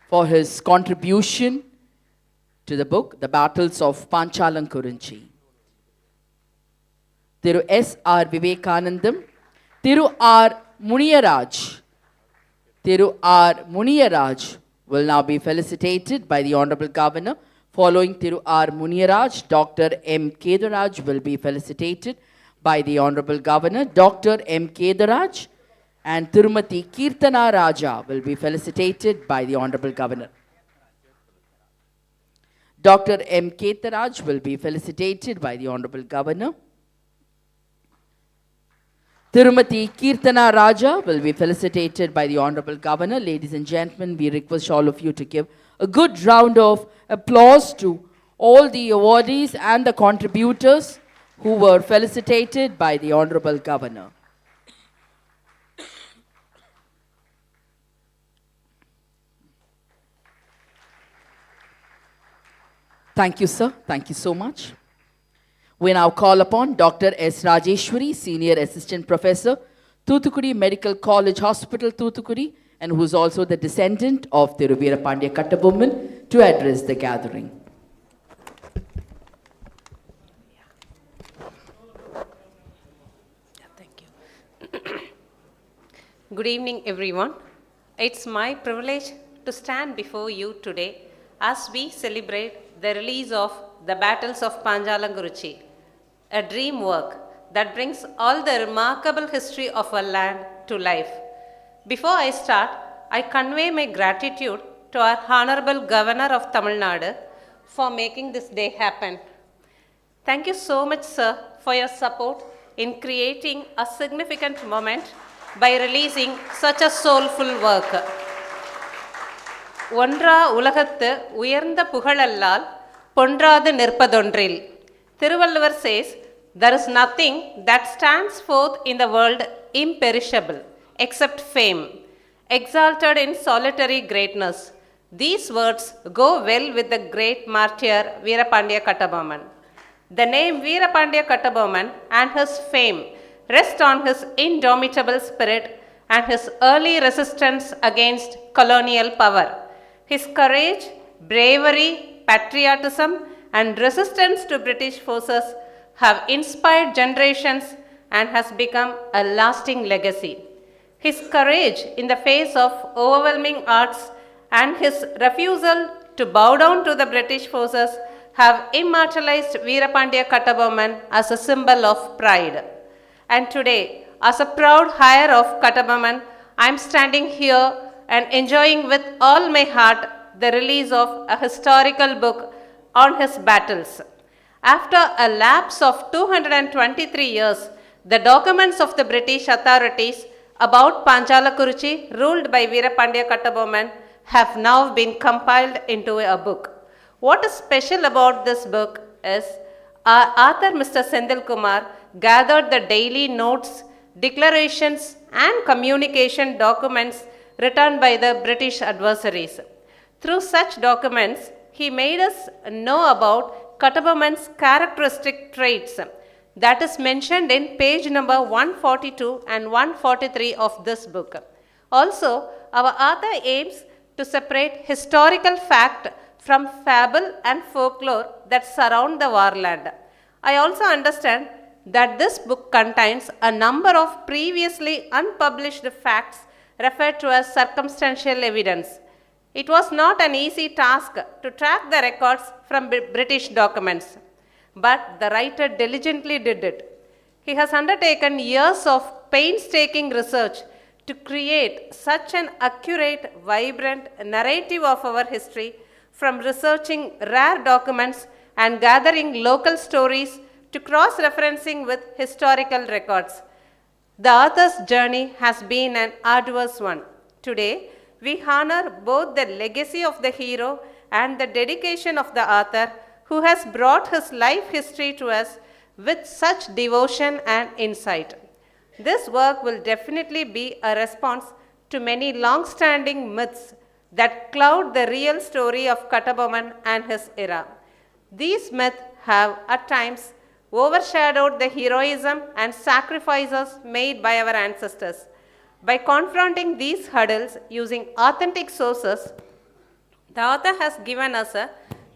S1: for his contribution to the book, The Battles of Panchalankurichi. Thiru S.R. Vivekanandam. Thiru R. Muniyaraj. Thiru R. Muniyaraj will now be felicitated by the Honorable Governor. Following Thiru R. Muniyaraj, Dr. M. Kedaraj will be felicitated by the Honorable Governor. Dr. M. Kedaraj and Tirumati Kirtana Raja will be felicitated by the Honorable Governor. Dr. M. Kedaraj will be felicitated by the Honorable Governor. Tirumati Kirtana Raja will be felicitated by the Honorable Governor. Ladies and gentlemen, we request all of you to give a good round of applause to all the awardees and the contributors who were felicitated by the Honorable Governor. Thank you, sir. Thank you so much. We now call upon Dr. S. Rajeshwari, Senior Assistant Professor, Thoothukudi Medical College Hospital, Thoothukudi, and who is also the descendant of Thiru Veerapandiya Kattabomman, to address the gathering.
S5: Thank you. Good evening, everyone. It's my privilege to stand before you today as we celebrate the release of The Battles of Panchalankurichi, a dream work that brings all the remarkable history of our land to life. Before I start, I convey my gratitude to our Honorable Governor of Tamil Nadu for making this day happen. Thank you so much, sir, for your support in creating a significant moment by releasing such a soulful work. ஒன்றா உலகத்து உயர்ந்த புகழல்லால் பொன்றாது நிற்பதொன்றில். Thiruvalluvar says, there is nothing that stands forth in the world imperishable except fame, exalted in solitary greatness. These words go well with the great martyr Veerapandiya Kattabomman. The name Veerapandiya Kattabomman and his fame rest on his indomitable spirit and his early resistance against colonial power. His courage, bravery, patriotism, and resistance to British forces have inspired generations and has become a lasting legacy. His courage in the face of overwhelming odds and his refusal to bow down to the British forces have immortalized Veerapandiya Kattabomman as a symbol of pride. And today, as a proud heir of Kattabomman, I am standing here and enjoying with all my heart the release of a historical book on his battles. After a lapse of 223 years, the documents of the British authorities about Panchalankurichi, ruled by Veerapandiya Kattabomman, have now been compiled into a book. What is special about this book is our author Mr. Sendil Kumar gathered the daily notes, declarations and communication documents written by the British adversaries. Through such documents, he made us know about Kattabomman's characteristic traits that is mentioned in page number 142 and 143 of this book. Also, our author aims to separate historical fact from fable and folklore that surround the warland. I also understand that this book contains a number of previously unpublished facts referred to as circumstantial evidence. It was not an easy task to track the records from British documents, but the writer diligently did it. He has undertaken years of painstaking research to create such an accurate, vibrant narrative of our history from researching rare documents and gathering local stories to cross-referencing with historical records. The author's journey has been an arduous one. Today, we honor both the legacy of the hero and the dedication of the author who has brought his life history to us with such devotion and insight. This work will definitely be a response to many long-standing myths that cloud the real story of Kattabomman and his era. These myths have at times overshadowed the heroism and sacrifices made by our ancestors. By confronting these hurdles using authentic sources, the author has given us a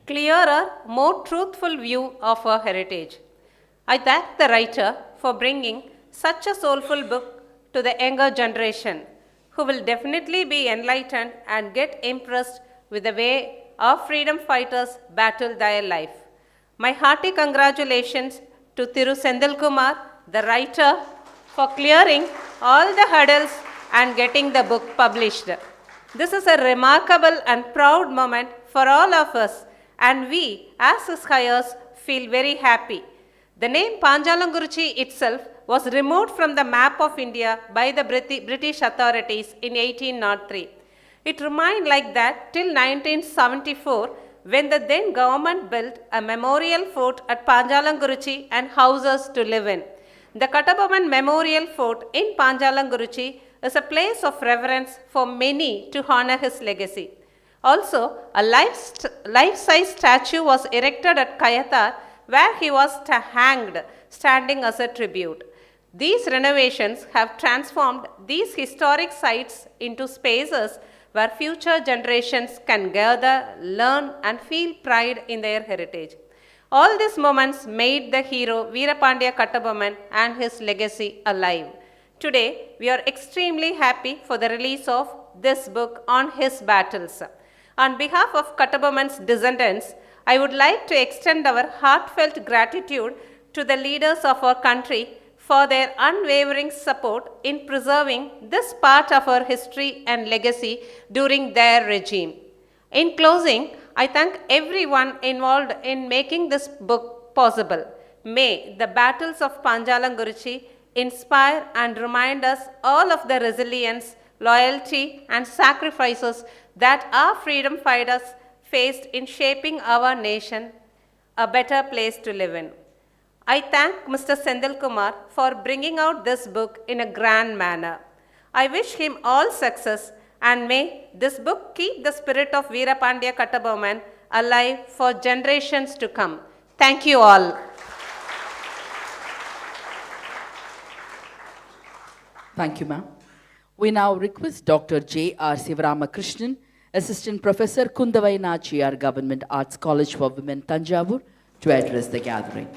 S5: clearer, more truthful view of our heritage. I thank the writer for bringing such a soulful book to the younger generation, who will definitely be enlightened and get impressed with the way our freedom fighters battled their life. My hearty congratulations to Thiru Senthilkumar, the writer, for clearing all the hurdles and getting the book published. This is a remarkable and proud moment for all of us, and we, as his heirs, feel very happy. The name Panchalankurichi itself was removed from the map of India by the British authorities in 1803. It remained like that till 1974, when the then government built a memorial fort at Panchalankurichi and houses to live in. The Kattabomman Memorial Fort in Panchalankurichi is a place of reverence for many to honor his legacy. Also, a life-size statue was erected at Kayathar, where he was hanged, standing as a tribute. These renovations have transformed these historic sites into spaces where future generations can gather, learn, and feel pride in their heritage. All these moments made the hero Veerapandiya Kattabomman and his legacy alive. Today, we are extremely happy for the release of this book on his battles. On behalf of Kattabomman's descendants, I would like to extend our heartfelt gratitude to the leaders of our country for their unwavering support in preserving this part of our history and legacy during their regime. In closing, I thank everyone involved in making this book possible. May the battles of Panchalankurichi inspire and remind us all of the resilience, loyalty, and sacrifices that our freedom fighters faced in shaping our nation a better place to live in. I thank Mr. Senthilkumar for bringing out this book in a grand manner. I wish him all success, and may this book keep the spirit of Veerapandiya Kattabomman alive for generations to come. Thank you all.
S1: Thank you, ma'am. We now request Dr. J.R. Sivaramakrishnan, Assistant Professor, Kundavai Nachiyar Government Arts College for Women, Thanjavur, to address the gathering.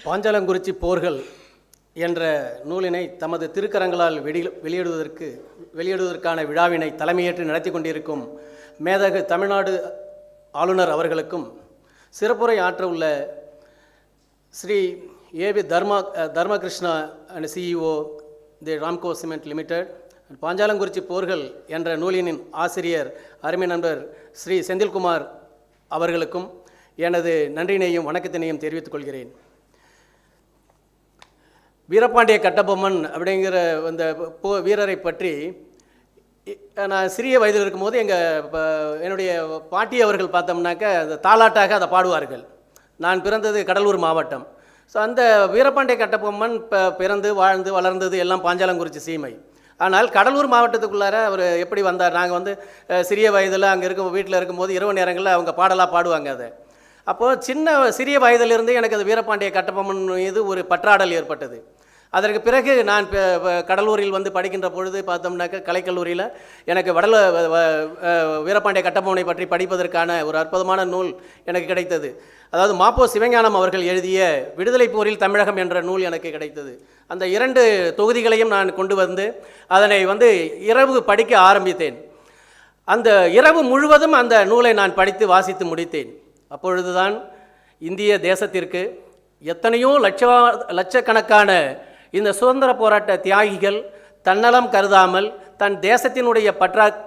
S6: Panchalankurichi போர்கள் என்ற நூலினை தமது திருக்கரங்களால் வெளியிடுவதற்கான விழாவினை தலைமையேற்று நடத்தி கொண்டிருக்கும் மேதகு தமிழ்நாடு ஆளுநர் அவர்களுக்கும், சிறப்புரை ஆற்ற உள்ள Shri AP Dharmakrishna and CEO the Ramco cement limited, Panchalankurichi போர்கள் என்ற நூலினின் ஆசிரியர் அருமை நண்பர் ஸ்ரீ செந்தில்குமார் அவர்களுக்கும் எனது நன்றியினையும் வணக்கத்தினையும் தெரிவித்துக் கொள்கிறேன். வீரபாண்டிய கட்டபொம்மன் அப்படிங்கிற அந்த வீரரை பற்றி நான் சிறிய வயதில் இருக்கும்போது என்னுடைய பாட்டி அவர்கள் பார்த்தோம்னாக்க அந்த தாலாட்டாக அதை பாடுவார்கள். நான் பிறந்தது கடலூர் மாவட்டம். ஸோ அந்த வீரபாண்டிய கட்டபொம்மன் பிறந்து வாழ்ந்து வளர்ந்தது எல்லாம் பாஞ்சாலங்குறிச்சி சீமை. ஆனால் கடலூர் மாவட்டத்துக்குள்ளார அவர் எப்படி வந்தார்? நாங்கள் சிறிய வயதில் அங்கே வீட்டில் இருக்கும்போது இரவு நேரங்களில் அவங்க பாடலாக பாடுவாங்க. அதை அப்போது சிறிய வயதிலிருந்து எனக்கு அது வீரபாண்டிய கட்டபொம்மன் மீது ஒரு பற்றாடல் ஏற்பட்டது. அதற்கு பிறகு நான் கடலூரில் படிக்கின்ற பொழுது பார்த்தோம்னாக்க கலைக்கல்லூரியில் எனக்கு வீரபாண்டிய கட்டபொம்மனை பற்றி படிப்பதற்கான ஒரு அற்புதமான நூல் எனக்கு கிடைத்தது. அதாவது மாப்போ சிவஞானம் அவர்கள் எழுதிய விடுதலை போரில் தமிழகம் என்ற நூல் எனக்கு கிடைத்தது. அந்த 2 தொகுதிகளையும் நான் கொண்டு வந்து அதனை இரவு படிக்க ஆரம்பித்தேன். அந்த இரவு முழுவதும் அந்த நூலை நான் படித்து வாசித்து முடித்தேன். அப்பொழுதுதான் இந்திய தேசத்திற்கு எத்தனையோ லட்சக்கணக்கான இந்த சுதந்திர போராட்ட தியாகிகள் தன்னலம் கருதாமல் தன் தேசத்தினுடைய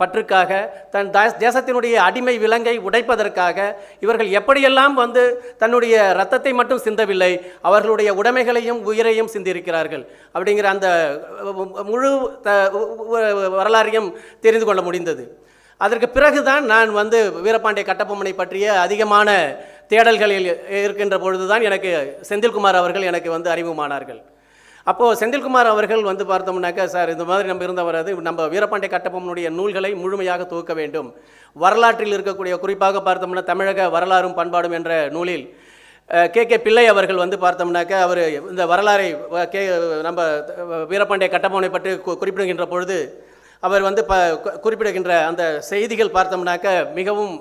S6: பற்றுக்காக தன் தேசத்தினுடைய அடிமை விலங்கை உடைப்பதற்காக இவர்கள் எப்படியெல்லாம் வந்து தன்னுடைய இரத்தத்தை மட்டும் சிந்தவில்லை, அவர்களுடைய உடைமைகளையும் உயிரையும் சிந்திருக்கிறார்கள் அப்படிங்கிற அந்த முழு வரலாறையும் தெரிந்து கொள்ள முடிந்தது. அதற்கு பிறகுதான் நான் வந்து வீரபாண்டிய கட்டபொம்மனை பற்றிய அதிகமான தேடல்களில் இருக்கின்ற பொழுதுதான் எனக்கு செந்தில்குமார் அவர்கள் எனக்கு வந்து அறிமுகமானார்கள். அப்போது செந்தில்குமார் அவர்கள் வந்து பார்த்தோம்னாக்கா, சார் இந்த மாதிரி நம்ம இருந்தவர் அது நம்ம வீரபாண்டிய கட்டபொம்மனுடைய நூல்களை முழுமையாக துவக்க வேண்டும். வரலாற்றில் இருக்கக்கூடிய குறிப்பாக பார்த்தோம்னா தமிழக வரலாறும் பண்பாடும் என்ற நூலில் கே பிள்ளை அவர்கள் வந்து பார்த்தோம்னாக்கா அவர் இந்த வரலாறை நம்ம வீரபாண்டிய கட்டபொம்மனை பற்றி குறிப்பிடுகின்ற பொழுது அவர் வந்து குறிப்பிடுகின்ற அந்த செய்திகள் பார்த்தோம்னாக்க மிகவும்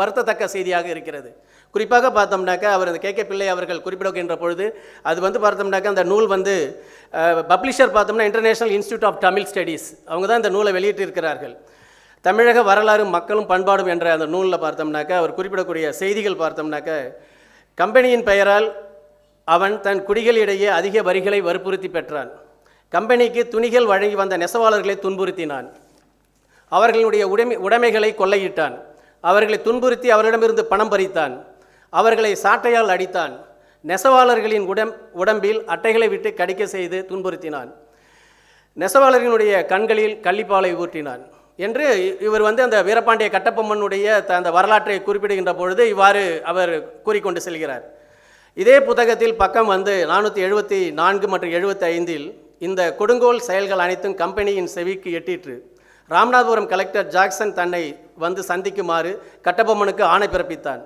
S6: வருத்தத்தக்க செய்தியாக இருக்கிறது. குறிப்பாக பார்த்தோம்னாக்கா அவர் அந்த கே பிள்ளை அவர்கள் குறிப்பிடுகின்ற பொழுது அது வந்து பார்த்தோம்னாக்கா அந்த நூல் வந்து பப்ளிஷர் பார்த்தோம்னா International Institute of Tamil Studies அவங்க தான் இந்த நூலை வெளியிட்டிருக்கிறார்கள். தமிழக வரலாறு மக்களும் பண்பாடும் என்ற அந்த நூலில் பார்த்தோம்னாக்கா அவர் குறிப்பிடக்கூடிய செய்திகள் பார்த்தோம்னாக்கா, கம்பெனியின் பெயரால் அவன் தன் குடிகளிடையே அதிக வரிகளை வற்புறுத்தி பெற்றான். கம்பெனிக்கு துணிகள் வழங்கி வந்த நெசவாளர்களை துன்புறுத்தினான். அவர்களுடைய உடைமைகளை கொள்ளையிட்டான். அவர்களை துன்புறுத்தி அவரிடமிருந்து பணம் பறித்தான். அவர்களை சாட்டையால் அடித்தான். நெசவாளர்களின் உடம்பில் அட்டைகளை விட்டு கடிக்க செய்து துன்புறுத்தினான். நெசவாளர்களுடைய கண்களில் கள்ளிப்பாலை ஊற்றினான் என்று இவர் வந்து அந்த வீரபாண்டிய கட்டபொம்மனுடைய அந்த வரலாற்றை குறிப்பிடுகின்ற பொழுது இவ்வாறு அவர் கூறிக்கொண்டு செல்கிறார். இதே புத்தகத்தில் பக்கம் வந்து 474 மற்றும் 75 இந்த கொடுங்கோல் செயல்கள் அனைத்தும் கம்பெனியின் செவிக்கு எட்டிற்று. ராமநாதபுரம் கலெக்டர் ஜாக்சன் தன்னை வந்து சந்திக்குமாறு கட்டபொம்மனுக்கு ஆணை பிறப்பித்தான்.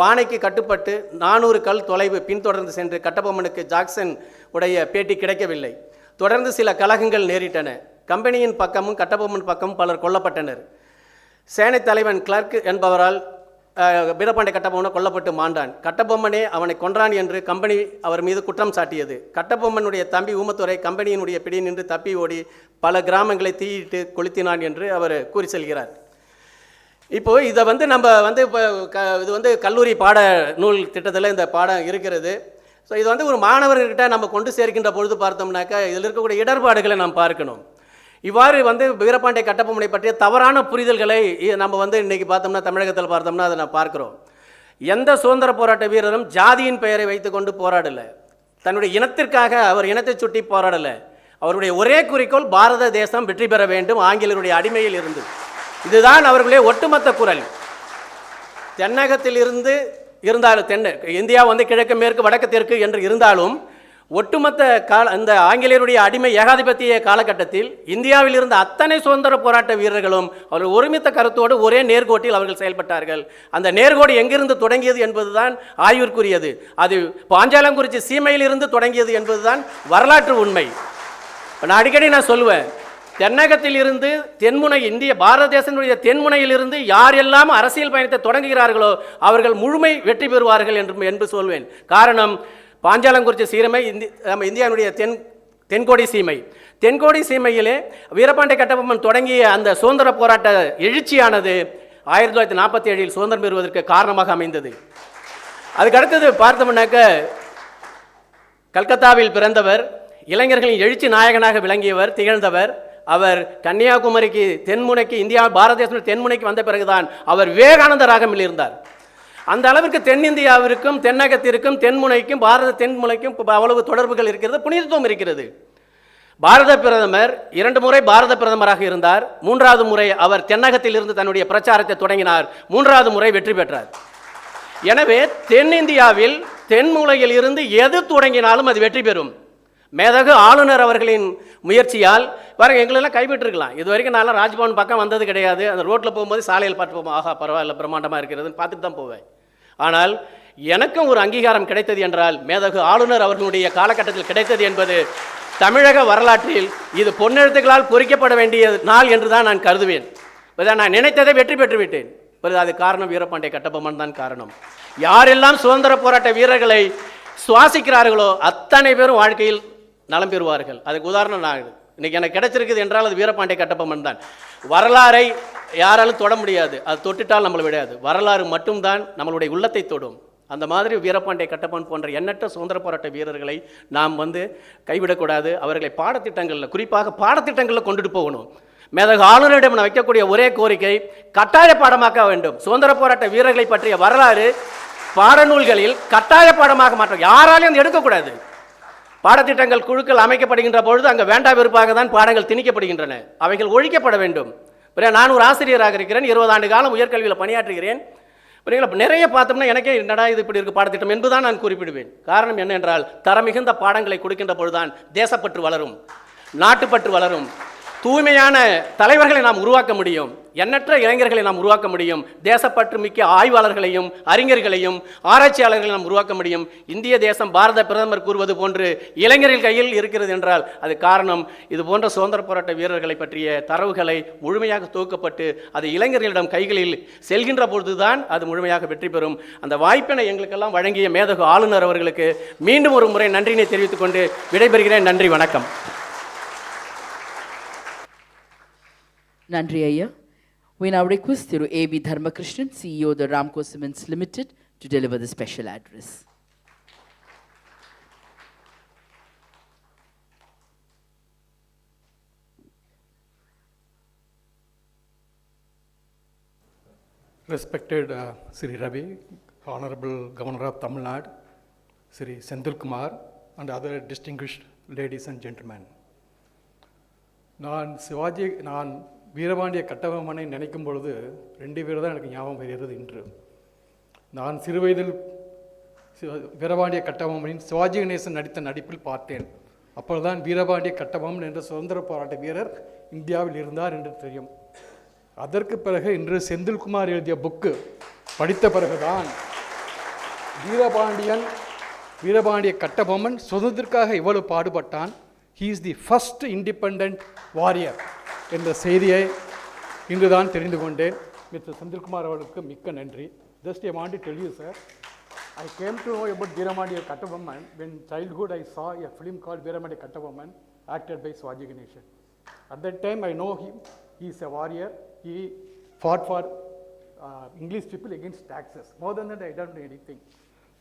S6: ஆணைக்கு கட்டுப்பட்டு 400 கல் தொலைவு பின்தொடர்ந்து சென்று கட்டபொம்மனுக்கு ஜாக்சன் உடைய பேட்டி கிடைக்கவில்லை. தொடர்ந்து சில கலகங்கள் நேரிட்டன. கம்பெனியின் பக்கமும் கட்டபொம்மன் பக்கமும் பலர் கொல்லப்பட்டனர். சேனை தலைவன் கிளர்க் என்பவரால் வீரபாண்டிய கட்டபொம்மனை கொல்லப்பட்டு மாண்டான். கட்டபொம்மனே அவனை கொன்றான் என்று கம்பெனி அவர் மீது குற்றம் சாட்டியது. கட்டபொம்மனுடைய தம்பி ஊமத்துறை கம்பெனியினுடைய பிடி நின்று தப்பி ஓடி பல கிராமங்களை தீயிட்டு கொளுத்தினான் என்று அவர் கூறி செல்கிறார். இப்போது இதை வந்து நம்ம வந்து இப்போ இது வந்து கல்லூரி பாட நூல் திட்டத்தில் இந்த பாடம் இருக்கிறது. ஸோ இது வந்து ஒரு மாணவர்கிட்ட நம்ம கொண்டு சேர்க்கின்ற பொழுது பார்த்தோம்னாக்கா இதில் இருக்கக்கூடிய இடர்பாடுகளை நாம் பார்க்கணும். இவ்வாறு வந்து வீரபாண்டிய கட்டபொம்மனை பற்றிய தவறான புரிதல்களை நம்ம வந்து இன்றைக்கி பார்த்தோம்னா தமிழகத்தில் பார்த்தோம்னா அதை நான் பார்க்குறோம். எந்த சுதந்திர போராட்ட வீரரும் ஜாதியின் பெயரை வைத்துக்கொண்டு போராடலை. தன்னுடைய இனத்திற்காக அவர் இனத்தை சுட்டி போராடலை. அவருடைய ஒரே குறிக்கோள் பாரத தேசம் வெற்றி பெற வேண்டும் ஆங்கிலேயருடைய அடிமையில் இருந்து. இதுதான் அவர்களுடைய ஒட்டுமொத்த குரல். தென்னகத்தில் இருந்து இருந்தாலும் இந்தியா வந்து கிழக்கு மேற்கு வடக்கு தெற்கு என்று இருந்தாலும் ஒட்டுமொத்த அந்த ஆங்கிலேயருடைய அடிமை ஏகாதிபத்திய காலகட்டத்தில் இந்தியாவில் இருந்த அத்தனை சுதந்திர போராட்ட வீரர்களும் அவர்கள் ஒருமித்த கருத்தோடு ஒரே நேர்கோட்டில் அவர்கள் செயல்பட்டார்கள். அந்த நேர்கோடு எங்கிருந்து தொடங்கியது என்பதுதான் ஆய்விற்குரியது. அது பாஞ்சாலங்குறிச்சி சீமையிலிருந்து தொடங்கியது என்பதுதான் வரலாற்று உண்மை. நான் அடிக்கடி சொல்லுவேன், தென்னகத்தில் இருந்து தென்முனை இந்திய பாரத தேசத்தினுடைய தென்முனையிலிருந்து யாரெல்லாம் அரசியல் பயணத்தை தொடங்குகிறார்களோ அவர்கள் முழுமை வெற்றி பெறுவார்கள் என்று சொல்வேன். காரணம், பாஞ்சாலங்குறிச்சி சீமை நம்ம இந்தியாவுடைய தென்கோடி சீமை. தென்கோடி சீமையிலே வீரபாண்டிய கட்டபொம்மன் தொடங்கிய அந்த சுதந்திர போராட்ட எழுச்சியானது 1947 சுதந்திரம் பெறுவதற்கு காரணமாக அமைந்தது. அதுக்கு அடுத்தது பார்த்தோம்னாக்க கல்கத்தாவில் பிறந்தவர், இளைஞர்களின் எழுச்சி நாயகனாக விளங்கியவர், திகழ்ந்தவர். அவர் கன்னியாகுமரிக்கு தென்முனைக்கு இந்தியா பாரத தேசத்தின் தென்முனைக்கு வந்த பிறகுதான் அவர் விவேகானந்தராக இருந்தார். அந்த அளவிற்கு தென்னிந்தியாவிற்கும் தென்னகத்திற்கும் தென்முனைக்கும் பாரத தென்முனைக்கும் அவ்வளவு தொடர்புகள் இருக்கிறது, புனிதத்துவம் இருக்கிறது. பாரத பிரதமர் 2 முறை பாரத பிரதமராக இருந்தார். 3வது முறை அவர் தென்னகத்தில் இருந்து தன்னுடைய பிரச்சாரத்தை தொடங்கினார். 3வது முறை வெற்றி பெற்றார். எனவே தென்னிந்தியாவில் தென்மூலையில் இருந்து எது தொடங்கினாலும் அது வெற்றி பெறும். மேதகு ஆளுநர் அவர்களின் முயற்சியால் பாருங்க, எங்களெல்லாம் கைவிட்டிருக்கலாம். இது வரைக்கும் நான் ராஜ்பவன் பக்கம் வந்தது கிடையாது. அந்த ரோட்டில் போகும்போது சாலையில் பார்த்து போவோம், ஆஹா பரவாயில்ல பிரம்மாண்டமாக இருக்கிறதுன்னு பார்த்துட்டு தான் போவேன். ஆனால் எனக்கும் ஒரு அங்கீகாரம் கிடைத்தது என்றால் மேதகு ஆளுநர் அவர்களுடைய காலகட்டத்தில் கிடைத்தது என்பது தமிழக வரலாற்றில் இது பொன்னெழுத்துக்களால் பொறிக்கப்பட வேண்டிய நாள் என்று தான் நான் கருதுவேன். நான் நினைத்ததை வெற்றி பெற்று விட்டேன். அது காரணம் வீரபாண்டிய கட்டபொம்மன் தான் காரணம். யாரெல்லாம் சுதந்திர போராட்ட வீரர்களை சுவாசிக்கிறார்களோ அத்தனை பேரும் வாழ்க்கையில் நலம் பெறுவார்கள். அதுக்கு உதாரணம் நான் இன்னைக்கு எனக்கு கிடைச்சிருக்குது என்றால் அது வீரபாண்டிய கட்டபொம்மன் தான். வரலாறை யாராலும் தொட முடியாது, அது தொட்டுட்டால் நம்மளை விடாது. வரலாறு மட்டும்தான் நம்மளுடைய உள்ளத்தை தொடும். அந்த மாதிரி வீரபாண்டிய கட்டபொம்மன் போன்ற எண்ணற்ற சுதந்திர போராட்ட வீரர்களை நாம் கைவிடக்கூடாது. அவர்களை பாடத்திட்டங்களில், குறிப்பாக பாடத்திட்டங்களில் கொண்டுட்டு போகணும். மேதகு ஆளுநரிடம் நான் வைக்கக்கூடிய ஒரே கோரிக்கை, கட்டாய பாடமாக்க வேண்டும். சுதந்திர போராட்ட வீரர்களை பற்றிய வரலாறு பாடநூல்களில் கட்டாய பாடமாக மாற்றம், யாராலையும் எடுக்கக்கூடாது. பாடத்திட்டங்கள் குழுக்கள் அமைக்கப்படுகின்ற பொழுது அங்கே வேண்டா வெறுப்பாக தான் பாடங்கள் திணிக்கப்படுகின்றன. அவைகள் ஒழிக்கப்பட வேண்டும். நான் ஒரு ஆசிரியராக இருக்கிறேன், 20 ஆண்டு காலம் உயர்கல்வியில் பணியாற்றுகிறேன். நிறைய பார்த்தோம்னா எனக்கே என்னடா இது இப்படி இருக்கு பாடத்திட்டம் என்பதுதான் நான் குறிப்பிடுவேன். காரணம் என்ன என்றால், தரமிகுந்த பாடங்களை கொடுக்கின்ற பொழுதுதான் தேசப்பற்று வளரும், நாட்டுப்பற்று வளரும், தூய்மையான தலைவர்களை நாம் உருவாக்க முடியும், எண்ணற்ற இளைஞர்களை நாம் உருவாக்க முடியும், தேசப்பற்று மிக்க ஆய்வாளர்களையும் அறிஞர்களையும் ஆராய்ச்சியாளர்களையும் நாம் உருவாக்க முடியும். இந்திய தேசம் பாரத பிரதமர் கூறுவது போன்று இளைஞர்கள் கையில் இருக்கிறது என்றால் அது காரணம் இது போன்ற சுதந்திர போராட்ட வீரர்களை பற்றிய தரவுகளை முழுமையாக தொகுக்கப்பட்டு அது இளைஞர்களிடம் கைகளில் செல்கின்ற பொழுதுதான் அது முழுமையாக வெற்றி பெறும். அந்த வாய்ப்பினை எங்களுக்கெல்லாம் வழங்கிய மேதகு ஆளுநர் அவர்களுக்கு மீண்டும் ஒரு முறை நன்றியினை தெரிவித்துக் கொண்டு விடைபெறுகிறேன். நன்றி, வணக்கம்.
S1: Nandri Ayya. We now request Thiru A.B. Dharmakrishnan, CEO of the Ramco Cements Limited, to deliver the special address.
S7: Respected Sri Ravi, Honorable Governor of Tamil Nadu, Sri Sendil Kumar, and other distinguished ladies and gentlemen. நான் வீரபாண்டிய கட்டபொம்மனை நினைக்கும் பொழுது 2 பேர் தான் எனக்கு ஞாபகம் வருகிறது. இன்று நான் சிறுவயதில் வீரபாண்டிய கட்டபொம்மனின் சிவாஜி கணேசன் நடித்த நடிப்பில் பார்த்தேன். அப்பொழுதுதான் வீரபாண்டிய கட்டபொம்மன் என்ற சுதந்திர போராட்ட வீரர் இந்தியாவில் இருந்தார் என்று தெரியும். அதற்கு பிறகு இன்று செந்தில்குமார் எழுதிய புக்கு படித்த பிறகுதான் வீரபாண்டிய கட்டபொம்மன் சுதந்திரத்திற்காக இவ்வளவு பாடுபட்டான், he is the first independent warrior என்ற செய்தியை இன்றுதான் தெரிந்து கொண்டேன். மிஸ்டர் செந்தில்குமார் அவர்களுக்கு மிக்க நன்றி. Just I want to tell you, sir, I came to know about Veeramandiya Kattabomman when childhood I saw a film called Veeramandiya Kattabomman acted by Shivaji Ganeshan. At that time I know him, he is a warrior, he fought for English people against taxes. More than that I don't know anything.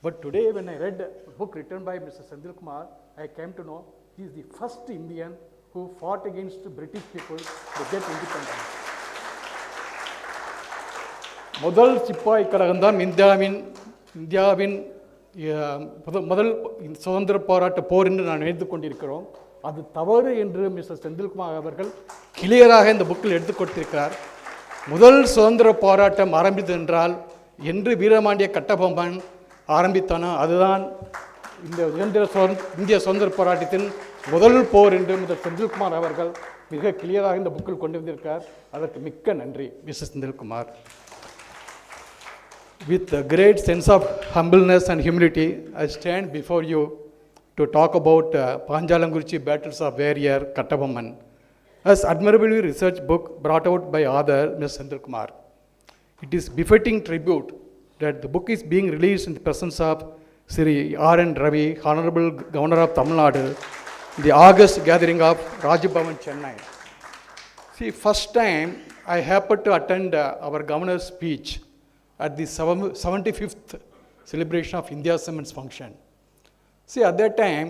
S7: But today when I read a book written by Mr. Sendilkumar, I came to know he is the first Indian who fought against the British people to get independence. முதல் சிப்பாய் கழகம் தான் இந்தியாவின் முதல் சுதந்திர போராட்ட போர் என்று நான் நினைத்து கொண்டிருக்கிறோம். அது தவறு என்று மிஸ்டர் செந்தில்குமார் அவர்கள் கிளியராக இந்த புக்கில் எடுத்து கொடுத்திருக்கிறார். முதல் சுதந்திர போராட்டம் ஆரம்பித்தது என்றால் என்று வீரபாண்டிய கட்டபொம்மன் ஆரம்பித்தானோ அதுதான் இந்திய சுதந்திர போராட்டத்தின் முதல் போர் என்று மிஸ்டர் செந்தில்குமார் அவர்கள் மிக கிளியராக இந்த புக்கில் கொண்டு வந்திருக்கார். அதற்கு மிக்க நன்றி mister Senthilkumar. With a great sense of humbleness and humility, I stand before you to talk about Panchalankurichi battles of warrior Kattabomman, as admirably researched book brought out by author Mr. Sendilkumar. It is befitting tribute that the book is being released in the presence of Sri R.N. Ravi, Honorable Governor of Tamil Nadu, in the August gathering of Raj Bhavan, Chennai. See, first time I happened to attend our governor's speech at the 75th celebration of India Cements function. See, at that time,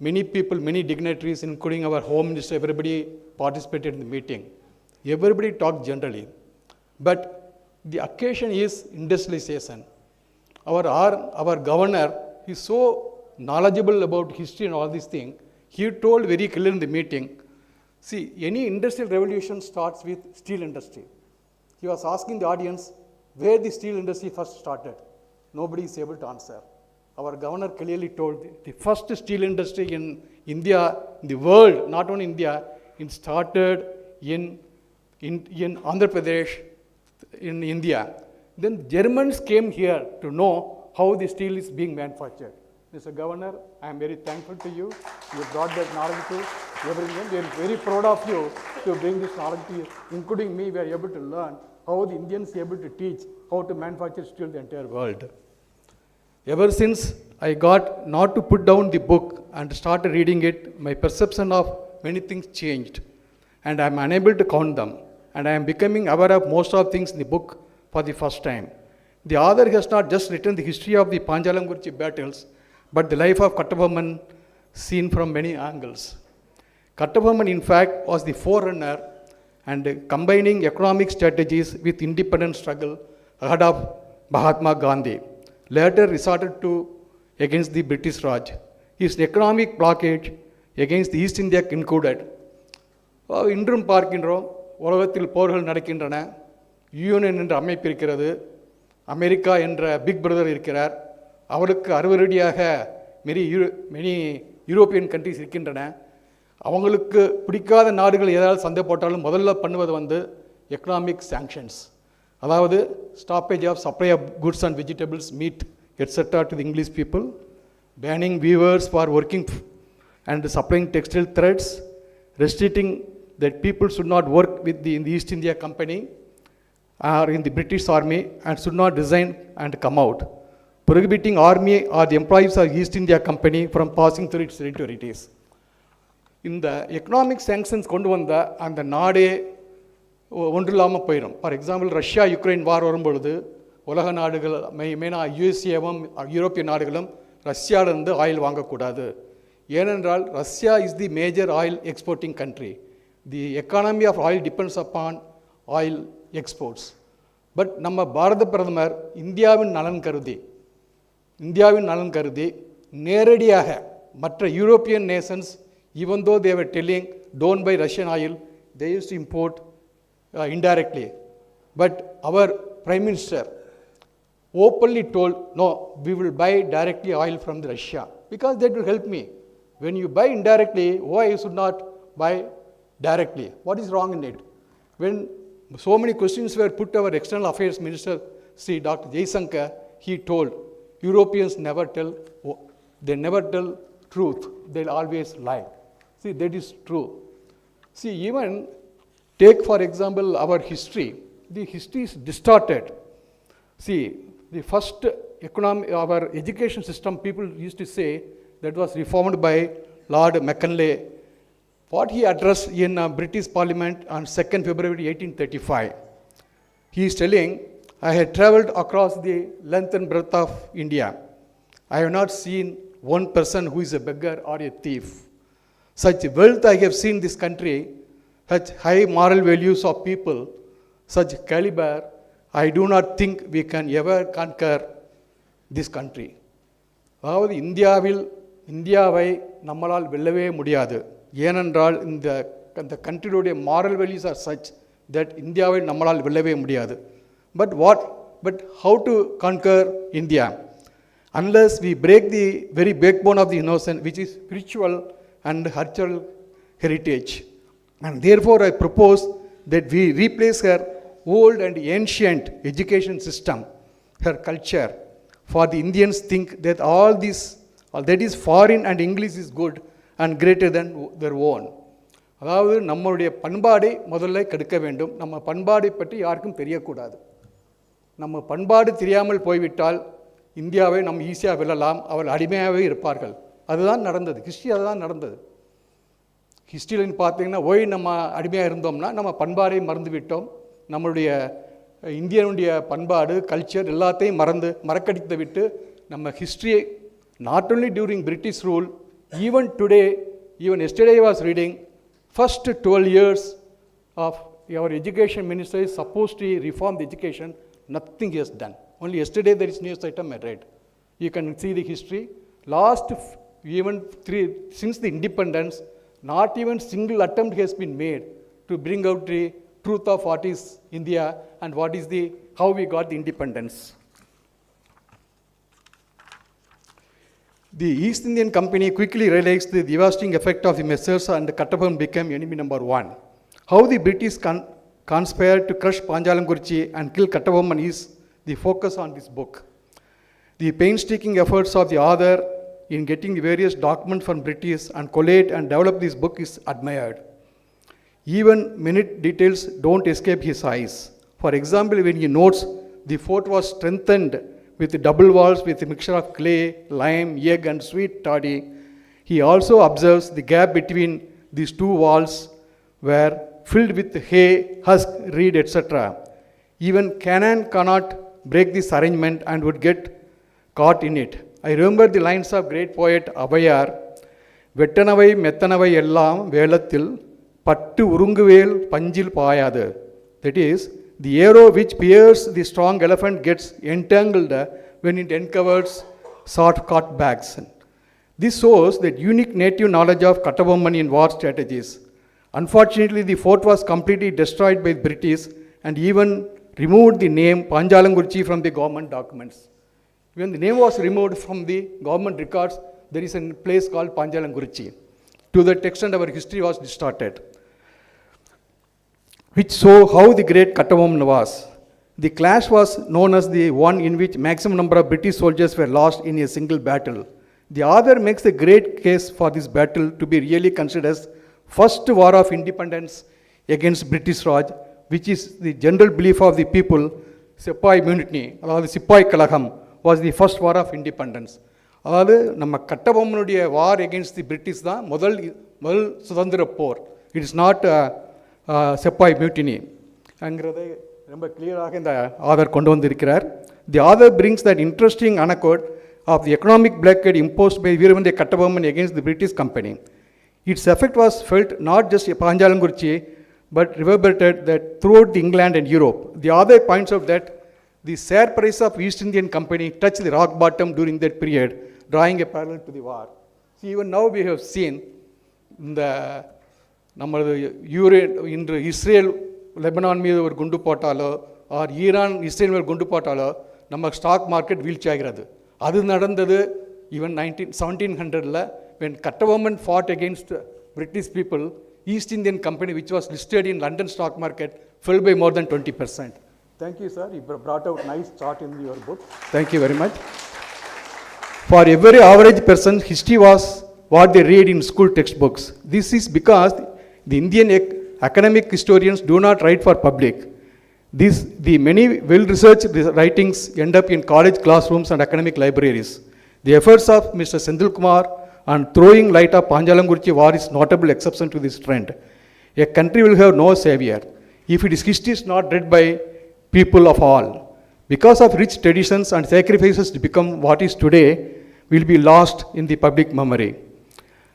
S7: many people, many dignitaries, including our Home Minister, everybody participated in the meeting. Everybody talked generally. But the occasion is industrialization. Our governor is so knowledgeable about history and all these things. He told very clearly in the meeting, see, any industrial revolution starts with steel industry. He was asking the audience, where the steel industry first started? Nobody is able to answer. Our governor clearly told the first steel industry in India, in the world, not only India, it started in Andhra Pradesh, in India. Then Germans came here to know how the steel is being manufactured. Mr. Governor, I am very thankful to you. You brought that knowledge to everyone. We are very proud of you to bring this knowledge to you. Including me, we are able to learn how the Indians are able to teach how to manufacture steel in the entire world. Ever since I got not to put down the book and started reading it, my perception of many things changed. And I am unable to count them. And I am becoming aware of most of things in the book for the first time. The author has not just written the history of the Panchalankurichi battles, but the life of Kattabomman seen from many angles. Kattabomman, in fact, was the forerunner and combining economic strategies with independent struggle ahead of Mahatma Gandhi, later resorted to against the British Raj. His economic blockade against the East India included. இன்றும் பார்க்கின்றோம், உலகத்தில் போர்கள் நடக்கின்றன, UN என்ற அமைப்பு இருக்கிறது, America என்ற big brother இருக்கிறார், அவருக்கு அறுவரடியாக மெனி யூரோப்பியன் கண்ட்ரிஸ் இருக்கின்றன. அவங்களுக்கு பிடிக்காத நாடுகள் ஏதாவது சண்டை போட்டாலும் முதல்ல பண்ணுவது எக்கனாமிக் சாங்ஷன்ஸ், அதாவது stoppage of supply of goods and vegetables, meat etcetera to the English people, banning weavers for working and supplying textile threads, restricting that people should not work with in the East India Company or in the British Army and should not resign and come out, prohibiting army or the employees of East India Company from passing through its territories. இந்த economic sanctions கொண்டு வந்த அந்த நாடே ஒன்றில்லாமல் போயிடும். For example, Russia Ukraine வார் வரும்பொழுது உலக நாடுகள் மெயினாக யுஎஸ்ஏவும் யூரோப்பிய நாடுகளும் ரஷ்யாவிலிருந்து ஆயில் வாங்கக்கூடாது. ஏனென்றால் Russia is the major oil exporting country. The economy of oil depends upon oil exports. But நம்ம பாரத பிரதமர் இந்தியாவின் நலன் கருதி நேரடியாக மற்ற European nations, even though they were telling don't buy Russian oil, they used to import indirectly. But our Prime Minister openly told, no, we will buy directly oil from the Russia because that will help me. When you buy indirectly, why you should not buy directly? What is wrong in it? When so many questions were put to our External Affairs Minister, Sri Dr. Jaishankar, he told, Europeans never tell truth, they'll always lie. See, that is true. See, even take for example our history. The history is distorted. See, the first our education system, people used to say, that was reformed by Lord Macaulay. What he addressed in British Parliament on 2nd February 1835. He is telling, I had travelled across the length and breadth of India. I have not seen one person who is a beggar or a thief. Such wealth I have seen this country, such high moral values of people, such caliber, I do not think we can ever conquer this country. அதாவது இந்தியாவை நம்மளால் வெல்லவே முடியாது. ஏனென்றால் இந்த கண்ட்ரியுடைய moral values are such that இந்தியாவை நம்மளால் வெல்லவே முடியாது. But how to conquer India? Unless we break the very backbone of the innocent which is spiritual and cultural heritage. And therefore I propose that we replace her old and ancient education system, her culture, for the Indians think that all that is foreign and English is good and greater than their own. அதாவது நம்மளுடைய பண்பாடை முதல்ல கெடுக்க வேண்டும். நம்ம பண்பாடை பற்றி யாருக்கும் தெரியக்கூடாது. நம்ம பண்பாடு தெரியாமல் போய்விட்டால் இந்தியாவை நம்ம ஈஸியாக வெல்லலாம், அவள் அடிமையாகவே இருப்பார்கள். அதுதான் நடந்தது, ஹிஸ்ட்ரி அதுதான் நடந்தது. ஹிஸ்ட்ரியில் பார்த்தீங்கன்னா நம்ம அடிமையாக இருந்தோம்னா நம்ம பண்பாடை மறந்து விட்டோம். நம்மளுடைய இந்தியனுடைய பண்பாடு கல்ச்சர் எல்லாத்தையும் மறக்கடித்து விட்டு நம்ம ஹிஸ்ட்ரியை not only during British rule, even today, even yesterday I was reading, first 12 years of our education minister is supposed to reform the education, nothing he has done. Only yesterday there is news item I read. You can see the history. Since the independence, not even single attempt has been made to bring out the truth of what is India and how we got the independence. The East Indian Company quickly realized the devastating effect of the measures and Kattabomman became enemy number one. How the British conspired to crush Panchalankurichi and kill Kattabomman is the focus on this book. The painstaking efforts of the author in getting the various documents from British and collate and develop this book is admired. Even minute details don't escape his eyes. For example, when he notes the fort was strengthened with double walls with a mixture of clay, lime, egg and sweet toddy, he also observes the gap between these two walls were filled with hay, husk, reed, etc. Even cannon cannot break this arrangement and would get caught in it. I remember the lines of great poet Abhayar, வெட்டனவை மெத்தனவை எல்லாம் வேளத்தில் பட்டு உருங்குவேல் பஞ்சில் பாயாது. That is, the arrow which pierces the strong elephant gets entangled when it uncovers short-cut bags. This shows that unique native knowledge of Kattabomman in war strategies. Unfortunately, the fort was completely destroyed by the British and even removed the name Panchalankurichi from the government documents. When the name was removed from the government records, there is a place called Panchalankurichi. To that extent, our history was distorted, which show how the great Kattabomman was. The clash was known as the one in which maximum number of British soldiers were lost in a single battle. The author makes a great case for this battle to be really considered as first war of independence against British Raj, which is the general belief of the people. Sepoy Mutiny, அதாவது சிப்பாய் கழகம், was the first war of independence. அதாவது நம்ம கட்டபொம்மனுடைய வார் against தி British தான் முதல் சுதந்திர போர். It is not sepoy mutiny அங்கிறதை ரொம்ப கிளியராக இந்த ஆதர் கொண்டு வந்திருக்கிறார். The author brings that interesting anecdote of the economic blockade imposed by Veeramandya Kattabomman against the British company. Its effect was felt not just in Panchalankurichi, but reverberated that throughout England and Europe. The author points out that the share price of East Indian Company touched the rock bottom during that period, drawing a parallel to the war. See, even now we have seen the நம்மளது இன்று Israel Lebanon மீது ஒரு குண்டு போட்டாலோ R Iran Israel மேல் குண்டு போட்டாலோ நம்ம stock market வீழ்ச்சி ஆகிறது. அது நடந்தது even 1700 when Kattabomman fought against British people. East Indian Company, which was listed in London stock market, fell by more than 20%. Thank you, sir. You brought out nice chart in your book. Thank you very much. For every average person, history was what they read in school textbooks. This is because the Indian academic historians do not write for public. The many well-researched writings end up in college classrooms and academic libraries. The efforts of Mr. Sendil Kumar on throwing light of Panchalankurichi war is notable exception to this trend. A country will have no savior if its history is not read by people of all. Because of rich traditions and sacrifices to become what is today will be lost in the public memory.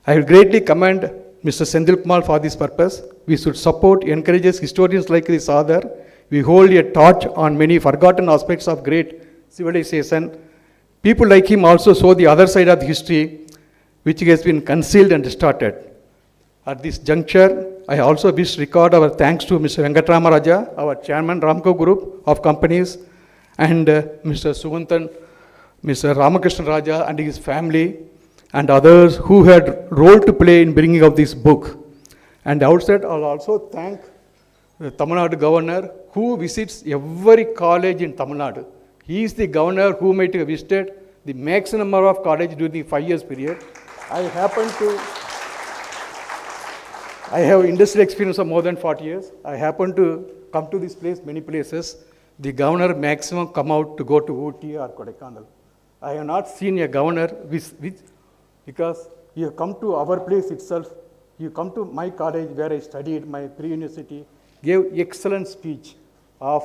S7: I will greatly commend Mr. Sendil Kumar for this purpose. We should support, encourage historians like this author. We hold a torch on many forgotten aspects of great civilization. People like him also show the other side of the history, which has been concealed and distorted. At this juncture, I also wish to record our thanks to Mr. Venkatrama Raja, our chairman, Ramco Group of Companies, and Mr. Sugantan, Mr. Ramakrishna Raja and his family, and others who had role to play in bringing out this book. And outside, I'll also thank the Tamil Nadu governor who visits every college in Tamil Nadu. He is the governor who might have visited the maximum number of colleges during the 5 years period. I have industrial experience of more than 40 years. I happen to come to this place, many places. The governor maximum come out to go to Ooty or Kodaikanal. I have not seen a governor because you have come to our place itself. You come to my college where I studied, my pre-university, gave excellent speech of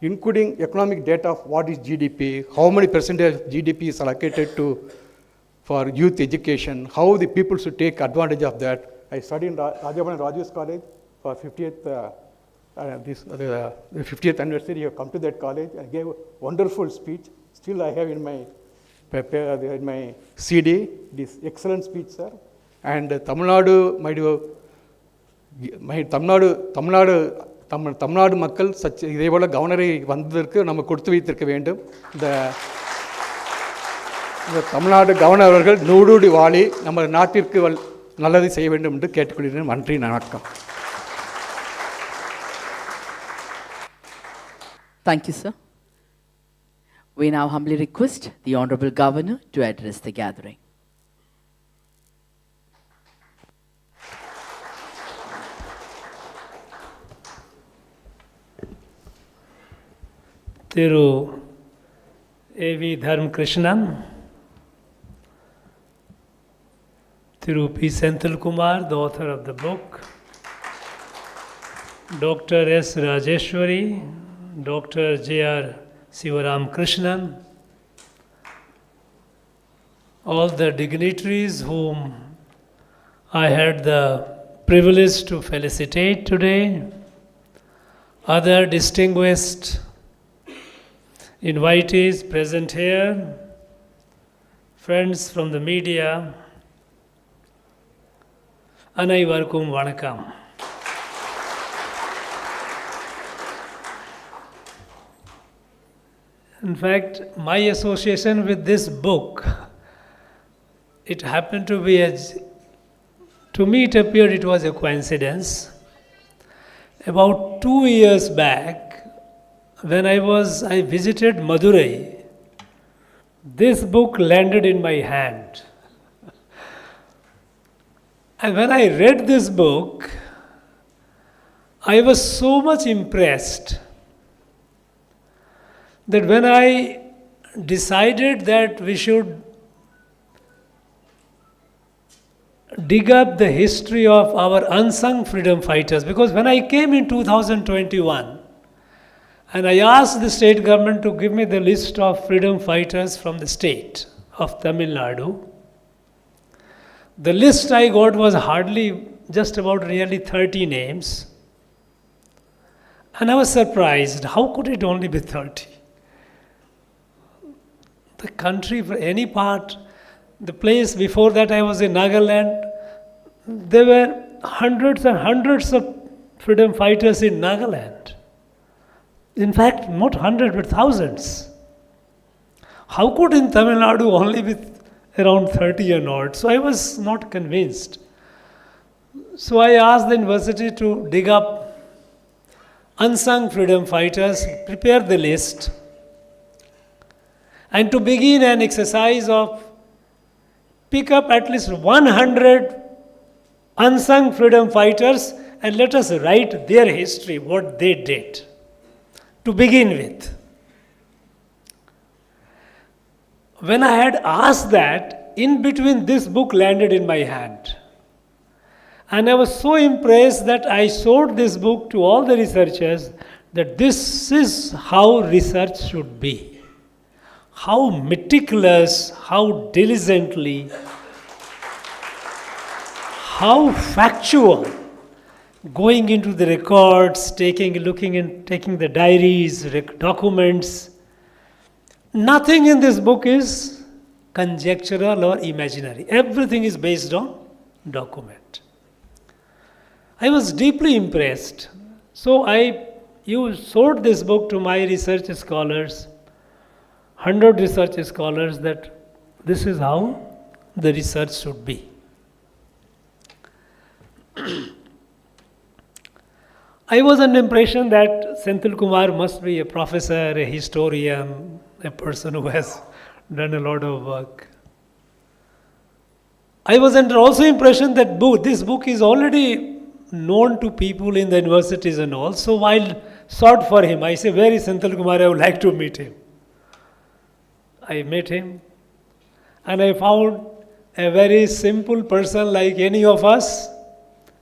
S7: including economic data of what is GDP, how many percentage GDP is allocated for youth education, how the people should take advantage of that. I studied in Rajavan Raju's College for 50th anniversary. You have come to that college and gave a wonderful speech. Still I have in my CD this excellent speech, sir. And Tamil Nadu, Tamil Nadu மக்கள் இதே போல் கவர்னரை வந்ததற்கு நம்ம கொடுத்து வைத்திருக்க வேண்டும். இந்த Tamil Nadu governor அவர்கள் நூடுடி வாழி நம்ம நாட்டிற்கு நல்லதை செய்ய வேண்டும் என்று கேட்டுக்கொள்கிறேன். நன்றி, வணக்கம்.
S1: Thank you, sir. We now humbly request the Honorable Governor to address the gathering.
S8: Thiru A.V. Dharm Krishnan, Thiru P. Senthil Kumar, the author of the book, Dr. S. Rajeshwari, Dr. J.R. Sivaram Krishnan, all the dignitaries whom I had the privilege to felicitate today, other distinguished invitees present here, friends from the media, Anaivarkum Vanakkam. In fact, my association with this book, it happened to be to me it appeared it was a coincidence. About 2 years back, when I visited Madurai, this book landed in my hand. And when I read this book, I was so much impressed that when I decided that we should dig up the history of our unsung freedom fighters, because when I came in 2021 and I asked the state government to give me the list of freedom fighters from the state of Tamil Nadu, the list I got was hardly just about nearly 30 names. And I was surprised, how could it only be 30? The country, for any part, the place before that I was in Nagaland, there were hundreds and hundreds of freedom fighters in Nagaland. In fact, not hundreds, but thousands. How could in Tamil Nadu only be around 30 or not? So I was not convinced. So I asked the university to dig up unsung freedom fighters, prepare the list, and to begin an exercise of pick up at least 100 unsung freedom fighters and let us write their history, what they did, to begin with. When I had asked that, in between this book landed in my hand. And I was so impressed that I showed this book to all the researchers that this is how research should be. How meticulous, how diligently, how factual, going into the records, taking the diaries, documents. Nothing in this book is conjectural or imaginary. Everything is based on document. I was deeply impressed. So you showed this book to my research scholars, 100 research scholars, that this is how the research should be. I was under the impression that Senthil Kumar must be a professor, a historian, a person who has done a lot of work. I was under also impression that this book is already known to people in the universities and all. So while sought for him, I say, where is Senthil Kumar? I would like to meet him. I met him and I found a very simple person like any of us.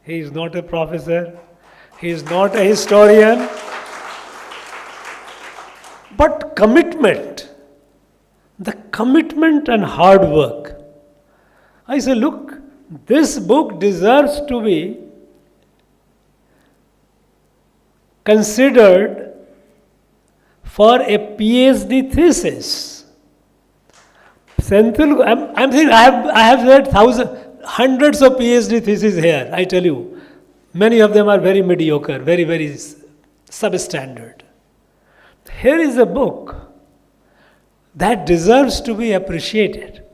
S8: He is not a professor. He is not a historian. But commitment, the commitment and hard work. I say, look, this book deserves to be considered for a PhD thesis. Senthil, I'm saying I have read hundreds of PhD theses here, I tell you. Many of them are very mediocre, very, very substandard. Here is a book that deserves to be appreciated.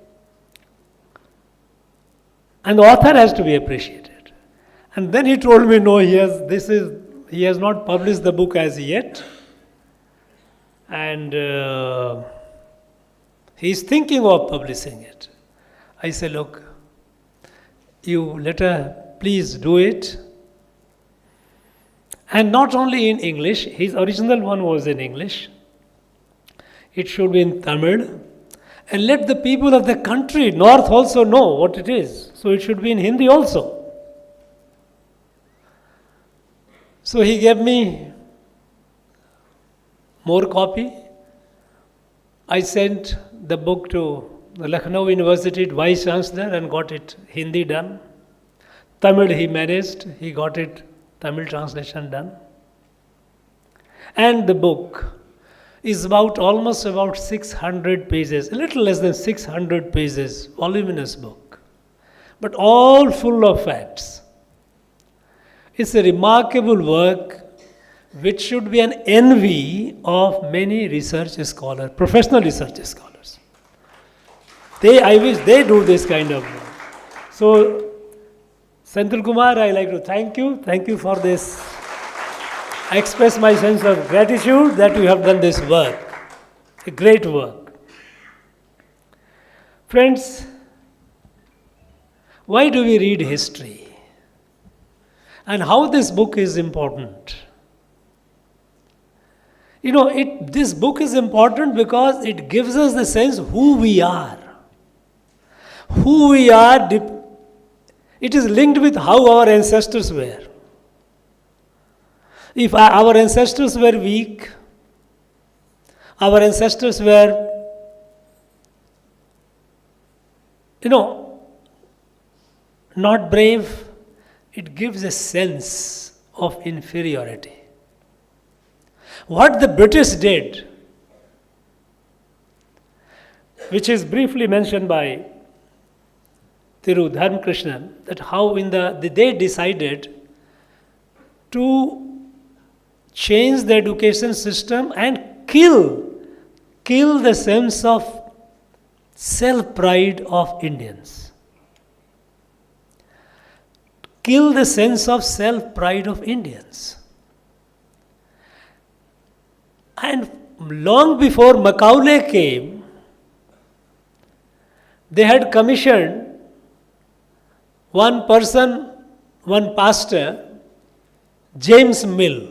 S8: And the author has to be appreciated. And then he told me, no, he has not published the book as yet. And he is thinking of publishing it. I say, look, you please do it. And not only in English, his original one was in English. It should be in Tamil. And let the people of the country, North, also know what it is. So it should be in Hindi also. So he gave me more copy. I sent the book to the Lucknow University Vice Chancellor and got it Hindi done. Tamil he managed, he got it Tamil translation done. And the book is almost about 600 pages, a little less than 600 pages, voluminous book, but all full of facts. It's a remarkable work which should be an envy of many research scholars, professional research scholars. I wish they do this kind of work. So, Senthil Kumar, I like to thank you. Thank you for this. I express my sense of gratitude that you have done this work. A great work. Friends, why do we read history? And how this book is important? This book is important because it gives us the sense who we are. Who we are, it is linked with how our ancestors were. If our ancestors were weak, our ancestors were, not brave, it gives a sense of inferiority. What the British did, which is briefly mentioned by Thiru Dharmkrishnan, that how they decided to change the education system and kill the sense of self-pride of Indians. Kill the sense of self-pride of Indians. And long before Macaulay came, they had commissioned one pastor, James Mill.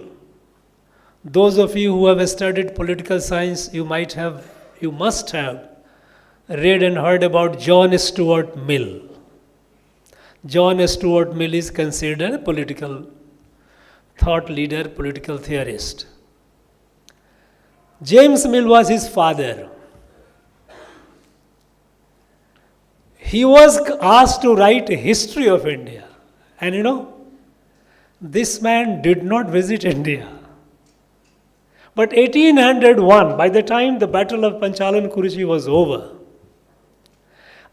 S8: Those of you who have studied political science, you must have read and heard about John Stuart Mill. John Stuart Mill is considered a political thought leader, political theorist. James Mill was his father. He was asked to write a history of India. And this man did not visit India. But 1801, by the time the Battle of Panchalankurichi was over,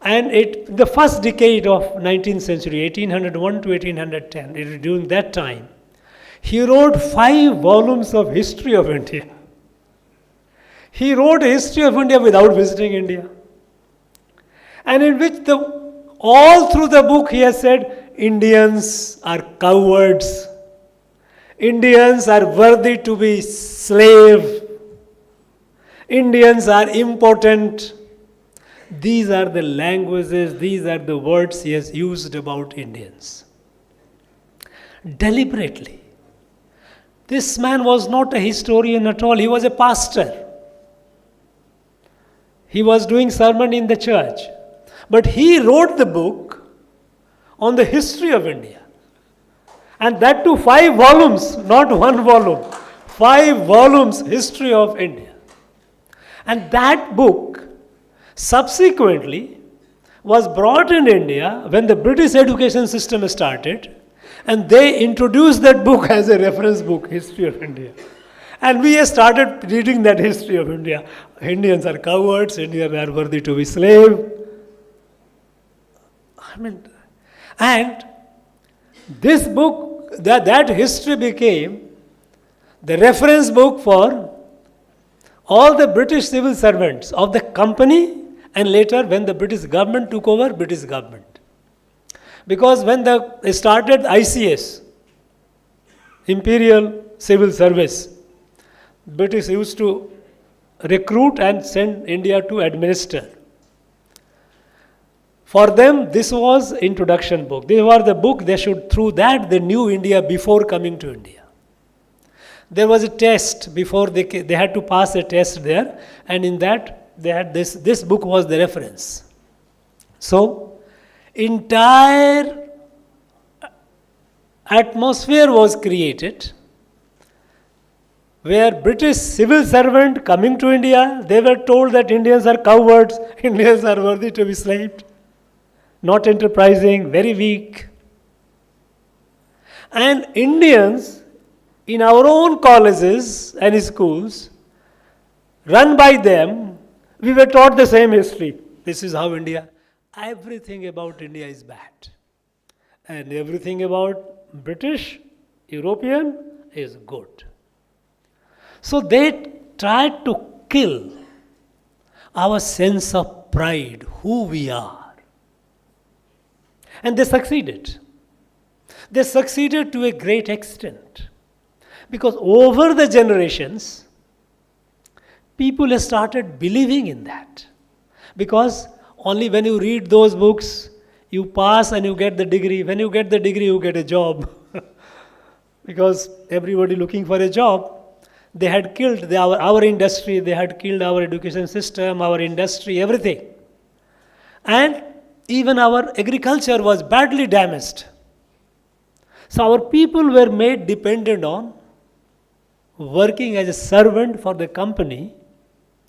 S8: and the first decade of 19th century, 1801 to 1810, during that time, he wrote 5 volumes of history of India. He wrote a history of India without visiting India. And in which all through the book he has said, Indians are cowards. Indians are worthy to be slave. Indians are impotent. These are the languages, these are the words he has used about Indians. Deliberately. This man was not a historian at all, he was a pastor. He was doing sermon in the church. But he wrote the book on the history of India. And that too 5 volumes, not 1 volume. 5 volumes, history of India. And that book subsequently was brought in India when the British education system started, and they introduced that book as a reference book, History of India. And we started reading that history of India. Indians are cowards, Indians are worthy to be slave. And this book, that history became the reference book for all the British civil servants of the company, and later when the British government took over, British government. Because when they started ICS, Imperial Civil Service, British used to recruit and send India to administer. For them, this was introduction book. They were the book, through that they knew India before coming to India. There was a test before they had to pass a test there, and in that they had this book was the reference. So, entire atmosphere was created where British civil servant coming to India, they were told that Indians are cowards, Indians are worthy to be slaved, not enterprising, very weak. And Indians in our own colleges and schools, run by them, we were taught the same history. This is how India, everything about India is bad. And everything about British, European is good. So they tried to kill our sense of pride, who we are. And they succeeded. They succeeded to a great extent. Because over the generations, people have started believing in that. Because only when you read those books, you pass and you get the degree. When you get the degree, you get a job. Because everybody looking for a job, they had killed our industry, they had killed our education system, our industry, everything. And even our agriculture was badly damaged. So our people were made dependent on working as a servant for the company,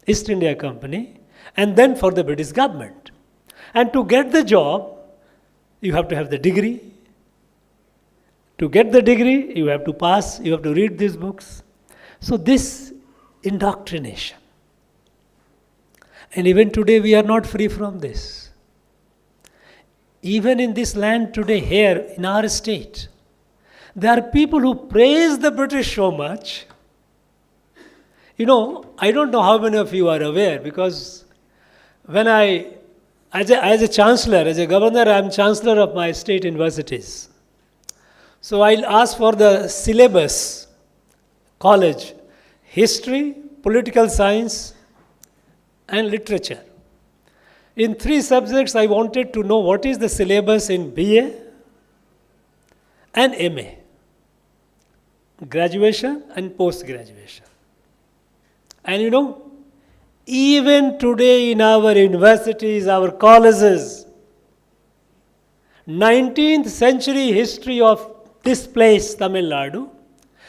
S8: East India Company, and then for the British government. And to get the job, you have to have the degree. To get the degree, you have to pass, you have to read these books. So this indoctrination. And even today we are not free from this. Even in this land today, here in our state, there are people who praise the British so much. You know, I don't know how many of you are aware, because when as a chancellor, as a governor, I am chancellor of my state universities. So I'll ask for the syllabus, college, history, political science, and literature. In 3 subjects, I wanted to know what is the syllabus in BA and MA, graduation and post-graduation. And you know, even today in our universities, our colleges, 19th century history of this place, Tamil Nadu,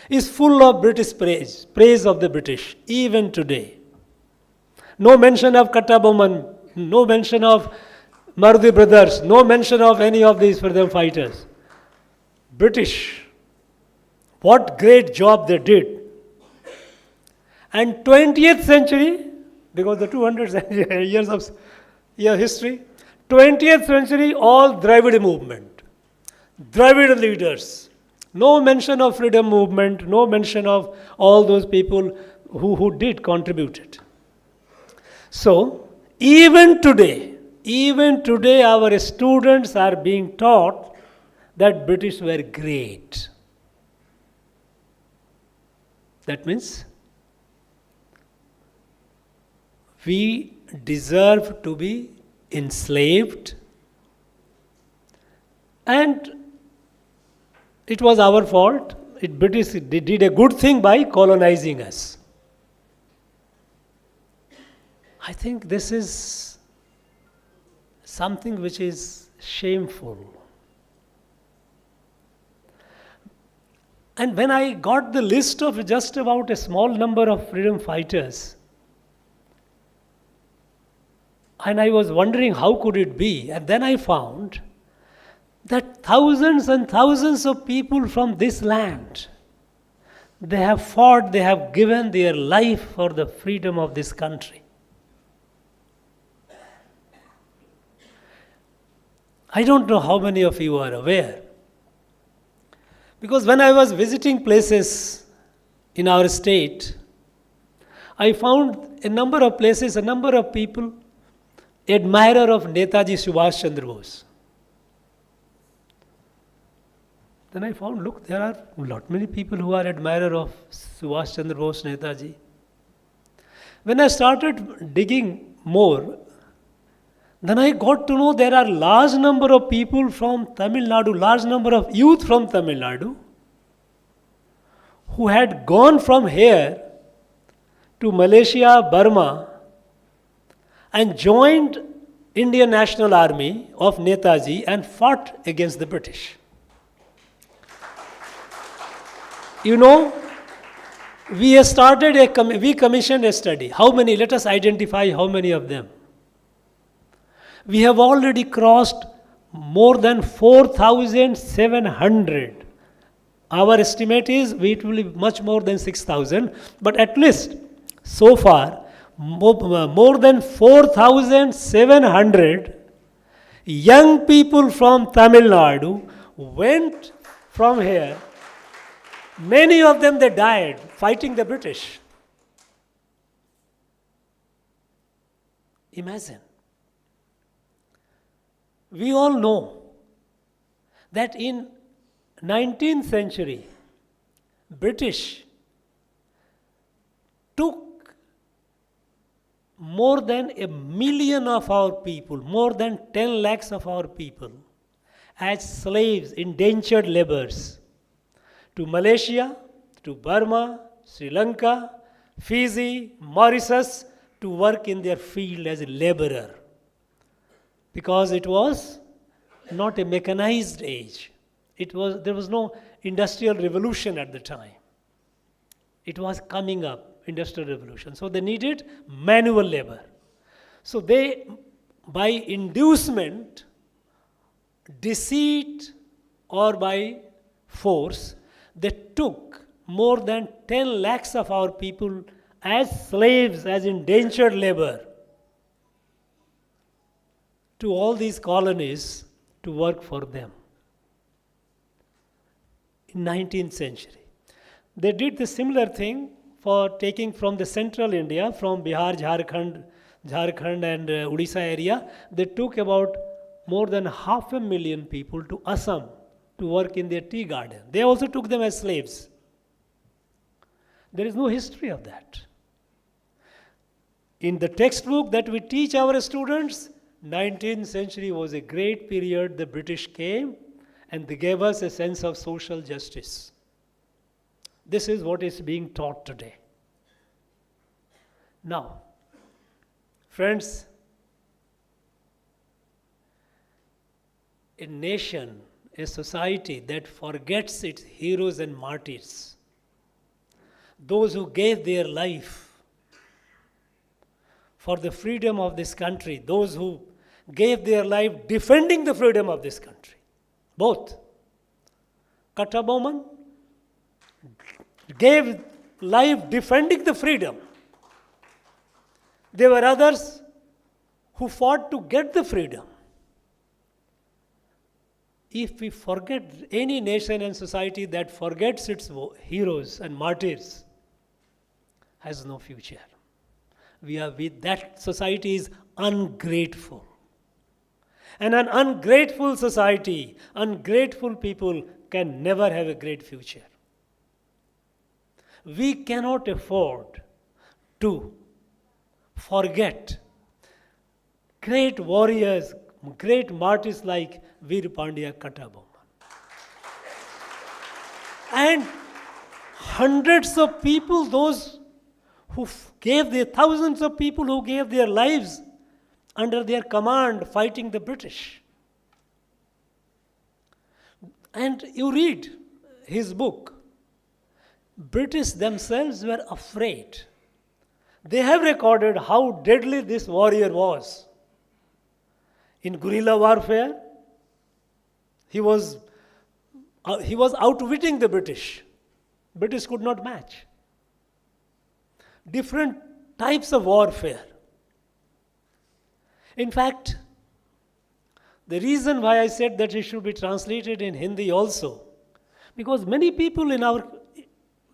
S8: is full of British praise of the British, even today. No mention of Kattabomman, no mention of Marudi brothers, no mention of any of these freedom fighters. British, what great job they did. And 20th century, because the 200 years of history, 20th century, all Dravid movement, Dravid leaders. No mention of freedom movement, no mention of all those people who did contributed. So, even today, our students are being taught that British were great. That means we deserve to be enslaved, and it was our fault. British did a good thing by colonizing us. I think this is something which is shameful. And when I got the list of just about a small number of freedom fighters, and I was wondering how could it be, and then I found that thousands and thousands of people from this land, they have fought, they have given their life for the freedom of this country. I don't know how many of you are aware, because when I was visiting places in our state, I found a number of places, a number of people, admirer of Netaji Subhash Chandra Bose. Then I found, look, there are lot many people who are admirer of Subhash Chandra Bose, Netaji. When I started digging more, then I got to know there are large number of people from Tamil Nadu, large number of youth from Tamil Nadu, who had gone from here to Malaysia, Burma, and joined Indian National Army of Netaji and fought against the British. You know, We have started we commissioned a study. How many? Let us identify how many of them. We have already crossed more than 4,700. Our estimate is it will be much more than 6,000, but at least so far, more than 4,700 young people from Tamil Nadu went from here. Many of them, they died fighting the British. Imagine. We all know that in 19th century, British took more than 1 million of our people, more than 10 lakhs of our people, as slaves, indentured laborers, to Malaysia, to Burma, Sri Lanka, Fiji, Mauritius, to work in their field as a laborer. Because it was not a mechanized age. There was no industrial revolution at the time. It was coming up, industrial revolution. So they needed manual labor. So they, by inducement, deceit, or by force, they took more than 10 lakhs of our people as slaves, as indentured labor, to all these colonies to work for them. In 19th century. They did the similar thing for taking from the central India, from Bihar, Jharkhand and Odisha area. They took about more than 500,000 people to Assam to work in their tea garden. They also took them as slaves. There is no history of that. In the textbook that we teach our students, 19th century was a great period. The British came and they gave us a sense of social justice. This is what is being taught today. Now, friends, a nation, a society that forgets its heroes and martyrs, those who gave their life for the freedom of this country, those who gave their life defending the freedom of this country, both. Kattabomman gave life defending the freedom. There were others who fought to get the freedom. If we forget, any nation and society that forgets its heroes and martyrs has no future. That society is ungrateful. And an ungrateful society, ungrateful people can never have a great future. We cannot afford to forget great warriors, great martyrs like Veer Pandya Kattabomman. And hundreds of people, those who thousands of people who gave their lives under their command fighting the British. And you read his book. British themselves were afraid. They have recorded how deadly this warrior was. In guerrilla warfare, he was outwitting the British. British could not match. Different types of warfare. In fact, the reason why I said that it should be translated in Hindi also, because many people in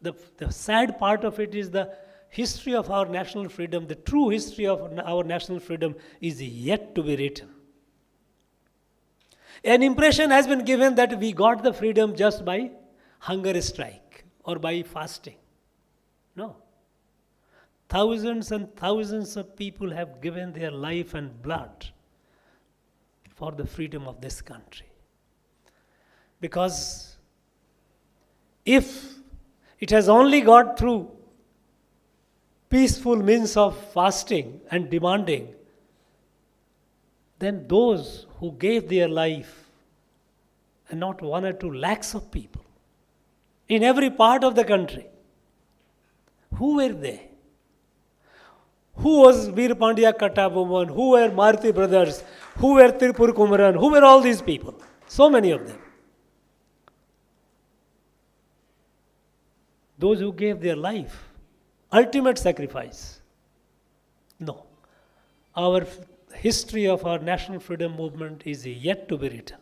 S8: the sad part of it is the history of our national freedom, the true history of our national freedom is yet to be written. An impression has been given that we got the freedom just by hunger strike or by fasting. No. Thousands and thousands of people have given their life and blood for the freedom of this country. Because if it has only got through peaceful means of fasting and demanding, then those who gave their life, and not 1 or 2 lakhs of people, in every part of the country, Who were they? Who was Veer Pandya Kattabomman? Who were Maruti brothers? Who were Tirupur Kumaran? Who were all these people? So many of them. Those who gave their life, ultimate sacrifice. No. Our history of our national freedom movement is yet to be written.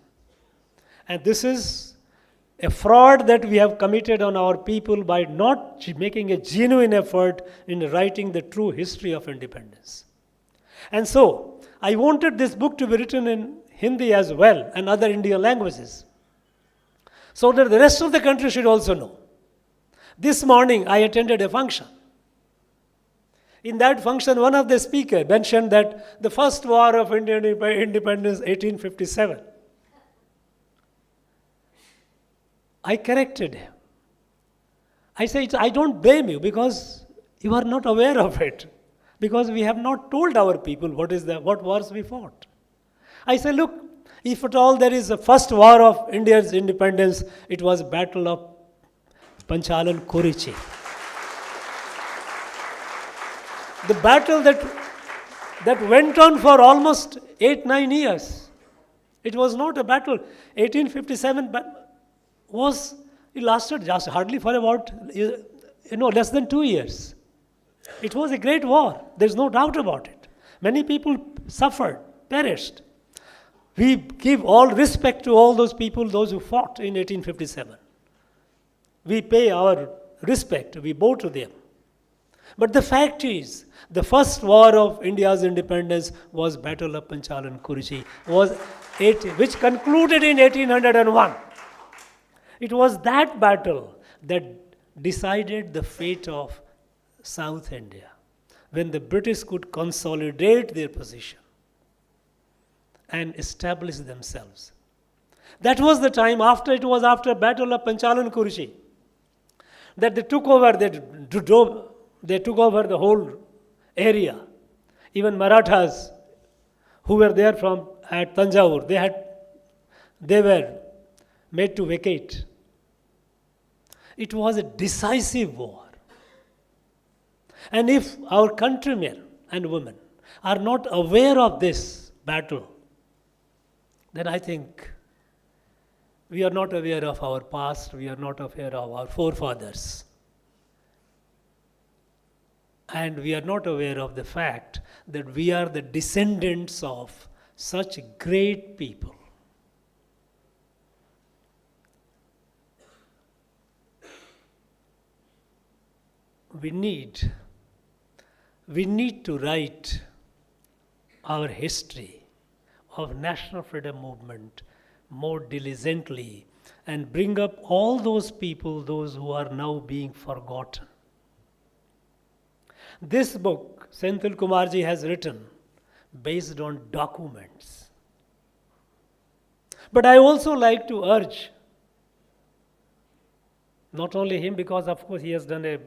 S8: And this is a fraud that we have committed on our people by not making a genuine effort in writing the true history of independence. And so, I wanted this book to be written in Hindi as well and other Indian languages, so that the rest of the country should also know. This morning, I attended a function. In that function, one of the speakers mentioned that the first war of Indian independence, 1857. I corrected him. I said, I don't blame you because you are not aware of it. Because we have not told our people what wars we fought. I said, look, if at all there is a first war of India's independence, it was Battle of Panchalankurichi. The battle that went on for almost 8-9 years. It was not a battle. 1857 it lasted just hardly for about less than 2 years. It was a great war. There's no doubt about it. Many people suffered, perished. We give all respect to all those people, those who fought in 1857. We pay our respect, we bow to them. But the fact is, the first war of India's independence was Battle of Panchalankurichi, which concluded in 1801. It was that battle that decided the fate of South India, when the British could consolidate their position and establish themselves. That was the time after Battle of Panchalankurichi that they took over the whole area. Even Marathas who were there at Tanjavur, they were made to vacate. It was a decisive war. And if our countrymen and women are not aware of this battle, then I think we are not aware of our past, we are not aware of our forefathers. And we are not aware of the fact that we are the descendants of such great people. We need to write our history of national freedom movement more diligently and bring up all those people, those who are now being forgotten. This book, Senthil Kumarji has written based on documents. But I also like to urge, not only him, because of course he has done a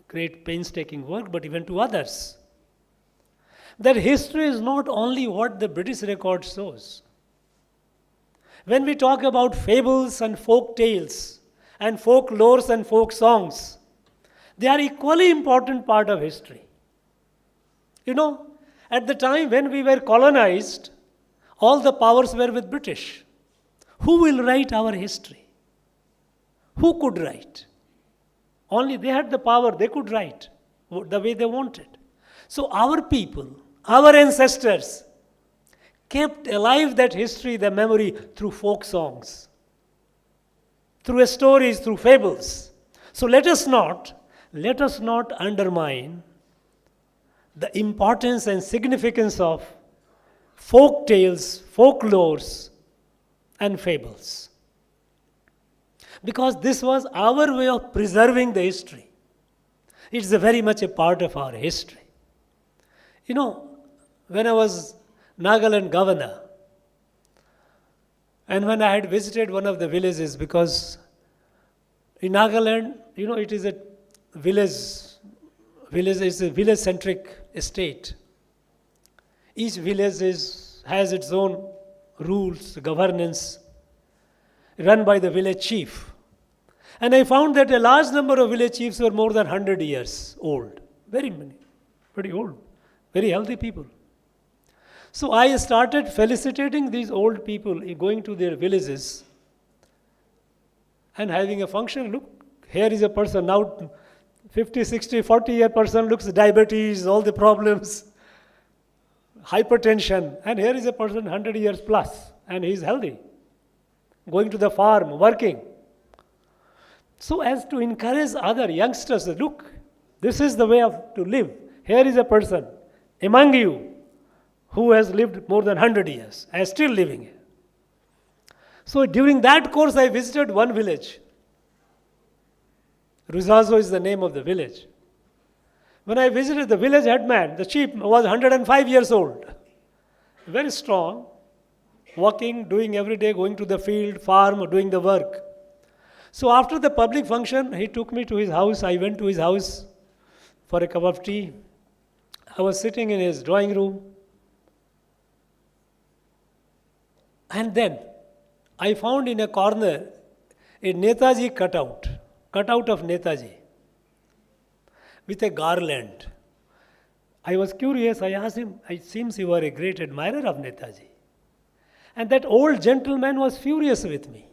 S8: great painstaking work, but even to others, that history is not only what the British record shows. When we talk about fables and folk tales and folklores and folk songs, they are equally important part of history. At the time when we were colonized, all the powers were with British. Who will write our history? Who could write? Only they had the power, they could write the way they wanted. So our people, our ancestors, kept alive that history, the memory, through folk songs, through stories, through fables. So let us not undermine the importance and significance of folk tales, folklores, and fables. Because this was our way of preserving the history. It's very much a part of our history. When I was Nagaland governor, and when I had visited one of the villages, because in Nagaland, it is a village-centric state. Each village has its own rules, governance, run by the village chief. And I found that a large number of village chiefs were more than 100 years old. Very many, pretty old, very healthy people. So I started felicitating these old people, going to their villages and having a function. Look, here is a person now, 50, 60, 40-year person, looks diabetes, all the problems, hypertension. And here is a person 100 years plus, and he is healthy, going to the farm, working. So as to encourage other youngsters, look, this is the way to live. Here is a person among you who has lived more than 100 years and is still living here. So during that course, I visited one village. Ruzazo is the name of the village. When I visited the village headman, the chief was 105 years old. Very strong, walking, doing every day, going to the field, farm, doing the work. So after the public function, he took me to his house. I went to his house for a cup of tea. I was sitting in his drawing room. And then I found in a corner a Netaji cutout of Netaji with a garland. I was curious. I asked him, it seems you are a great admirer of Netaji. And that old gentleman was furious with me.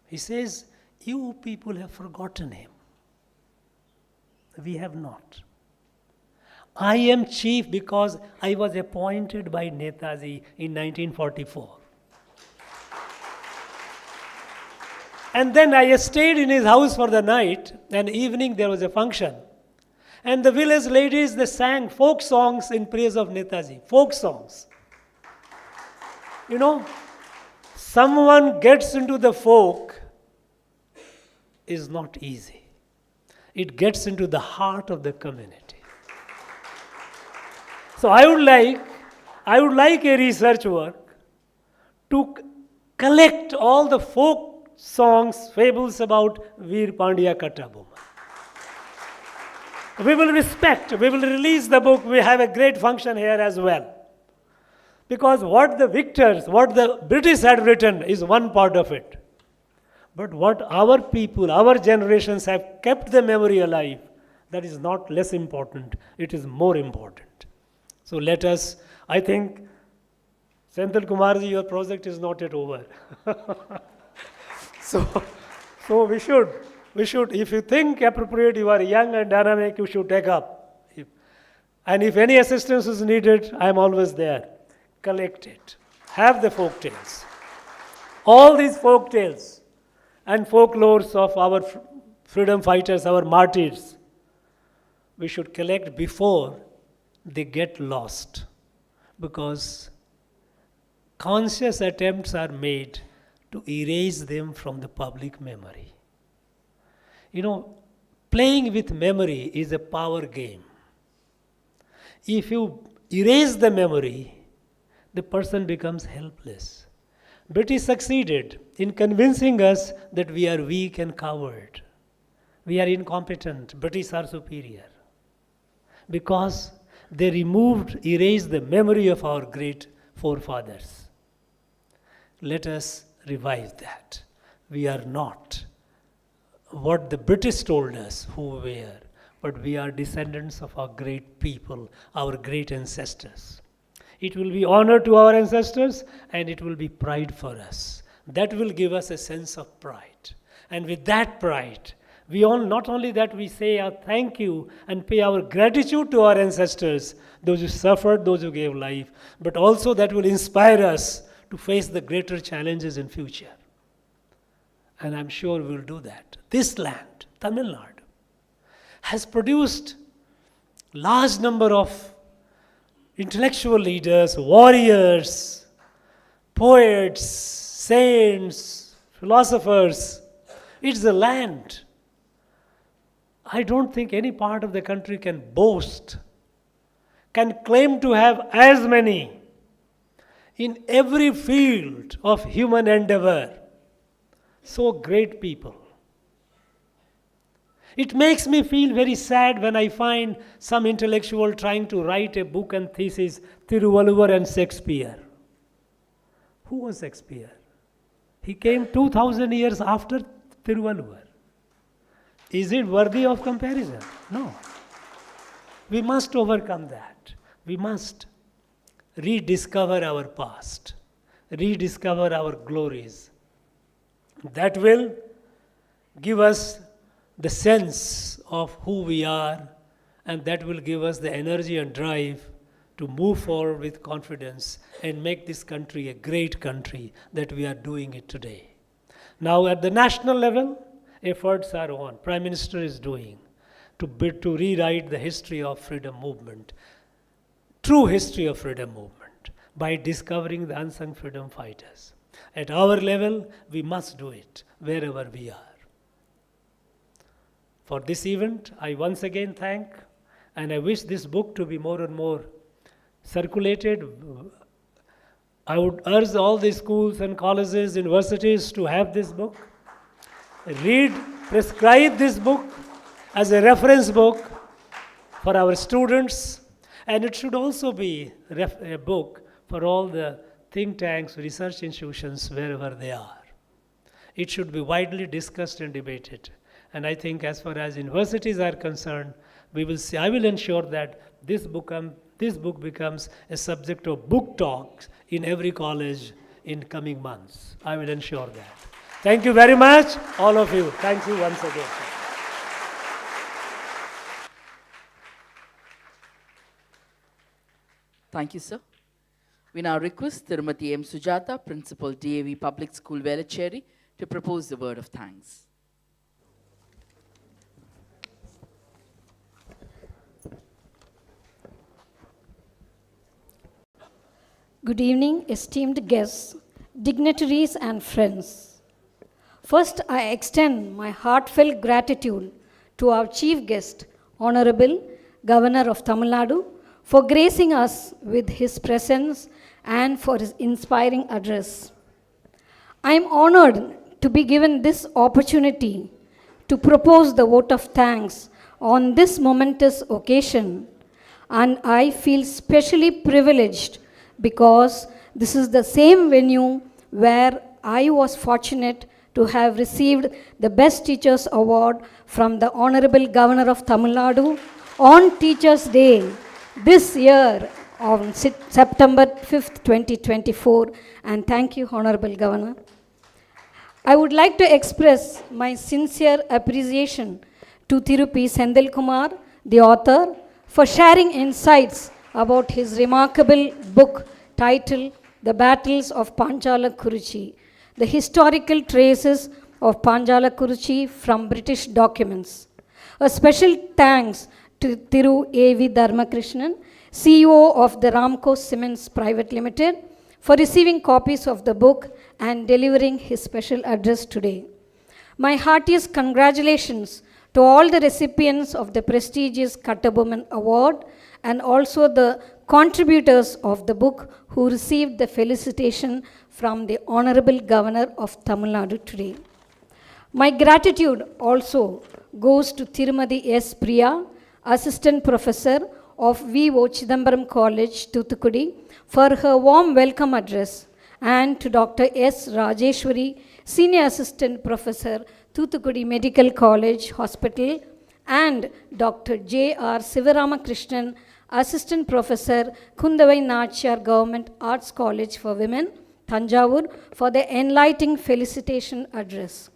S8: He says, you people have forgotten him. We have not. I am chief because I was appointed by Netaji in 1944. And then I stayed in his house for the night, and evening there was a function. And the village ladies, they sang folk songs in praise of Netaji. Folk songs. You know, someone gets into the folk is not easy. It gets into the heart of the community. So I would like a research work to collect all the folk songs, fables about Veer Pandya Kattabomman. We will release the book. We have a great function here as well. Because what the British had written is one part of it. But what our people, our generations have kept the memory alive, that is not less important, it is more important. So let us, I think, Senthil Kumarji, your project is not yet over. So we should, if you think appropriate, you are young and dynamic, you should take up. And if any assistance is needed, I am always there. Collect it. Have the folk tales. All these folk tales and folklores of our freedom fighters, our martyrs, we should collect before they get lost. Because conscious attempts are made to erase them from the public memory. You know, playing with memory is a power game. If you erase the memory, the person becomes helpless. British succeeded in convincing us that we are weak and coward. We are incompetent. British are superior. Because they erased the memory of our great forefathers. Let us revive that. We are not what the British told us who we were, but we are descendants of our great people, our great ancestors. It will be honor to our ancestors, and it will be pride for us. That will give us a sense of pride. And with that pride, not only that we say our thank you and pay our gratitude to our ancestors, those who suffered, those who gave life, but also that will inspire us to face the greater challenges in future. And I'm sure we'll do that. This land, Tamil Nadu, has produced large number of intellectual leaders, warriors, poets, saints, philosophers. It's a land. I don't think any part of the country can boast, can claim to have as many in every field of human endeavor. So great people. It makes me feel very sad when I find some intellectual trying to write a book and thesis, Thiruvalluvar and Shakespeare. Who was Shakespeare? He came 2000 years after Thiruvalluvar. Is it worthy of comparison? No. We must overcome that. We must rediscover our past, rediscover our glories. That will give us the sense of who we are, and that will give us the energy and drive to move forward with confidence and make this country a great country that we are doing it today. Now at the national level, efforts are on. Prime Minister is doing to rewrite the history of freedom movement, true history of freedom movement, by discovering the unsung freedom fighters. At our level, we must do it wherever we are. For this event, I once again thank, and I wish this book to be more and more circulated. I would urge all the schools and colleges, universities to have this book. Read, prescribe this book as a reference book for our students, and it should also be a book for all the think tanks, research institutions, wherever they are. It should be widely discussed and debated. And I think as far as universities are concerned, I will ensure that this book becomes a subject of book talks in every college in coming months. I will ensure that. Thank you very much, all of you. Thank you once again.
S1: Thank you, sir. We now request Tirumati M. Sujata, Principal, DAV Public School, Velachery, to propose the word of thanks.
S9: Good evening, esteemed guests, dignitaries and friends. First, I extend my heartfelt gratitude to our chief guest, Honorable Governor of Tamil Nadu, for gracing us with his presence and for his inspiring address. I am honored to be given this opportunity to propose the vote of thanks on this momentous occasion, and I feel specially privileged because this is the same venue where I was fortunate to have received the Best Teachers Award from the Honorable Governor of Tamil Nadu on Teachers' Day this year on September 5th, 2024. And thank you, Honorable Governor. I would like to express my sincere appreciation to Thirupi Sendil Kumar, the author, for sharing insights about his remarkable book titled The Battles of Panchalankurichi, the historical traces of Panchalankurichi from British documents. A special thanks to Thiru A.V. Dharmakrishnan, CEO of the Ramco Cements Private Limited, for receiving copies of the book and delivering his special address today. My heartiest congratulations to all the recipients of the prestigious Kattabomman Award and also the contributors of the book who received the felicitation from the Honorable Governor of Tamil Nadu today. My gratitude also goes to Tirumati S. Priya, Assistant Professor of V.O. Chidambaram College, Thoothukudi, for her warm welcome address, and to Dr. S. Rajeshwari, Senior Assistant Professor, Thoothukudi Medical College Hospital, and Dr. J.R. Sivaramakrishnan, Assistant Professor, Kundavai Nachiyar Government Arts College for Women, Thanjavur, for the enlightening felicitation address.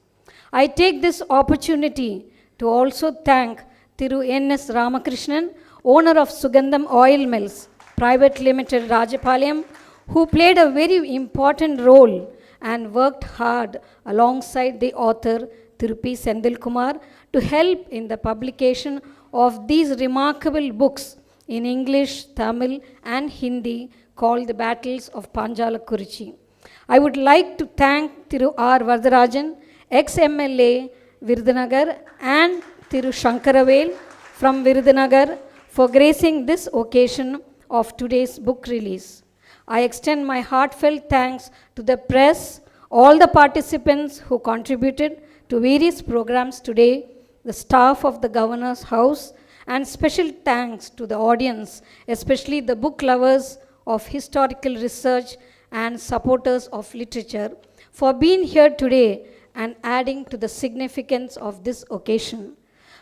S9: I take this opportunity to also thank Thiru N.S. Ramakrishnan, owner of Sugandham Oil Mills, Private Limited, Rajapalayam, who played a very important role and worked hard alongside the author Thirupi Sendil Kumar to help in the publication of these remarkable books in English, Tamil and Hindi called The Battles of Panchalankurichi. I would like to thank Thiru R. Varadarajan, ex-MLA Virudhunagar, and Thiru Shankaravel from Virudhunagar for gracing this occasion of today's book release. I extend my heartfelt thanks to the press, all the participants who contributed to various programs today, the staff of the Governor's House, and special thanks to the audience, especially the book lovers of historical research and supporters of literature, for being here today and adding to the significance of this occasion.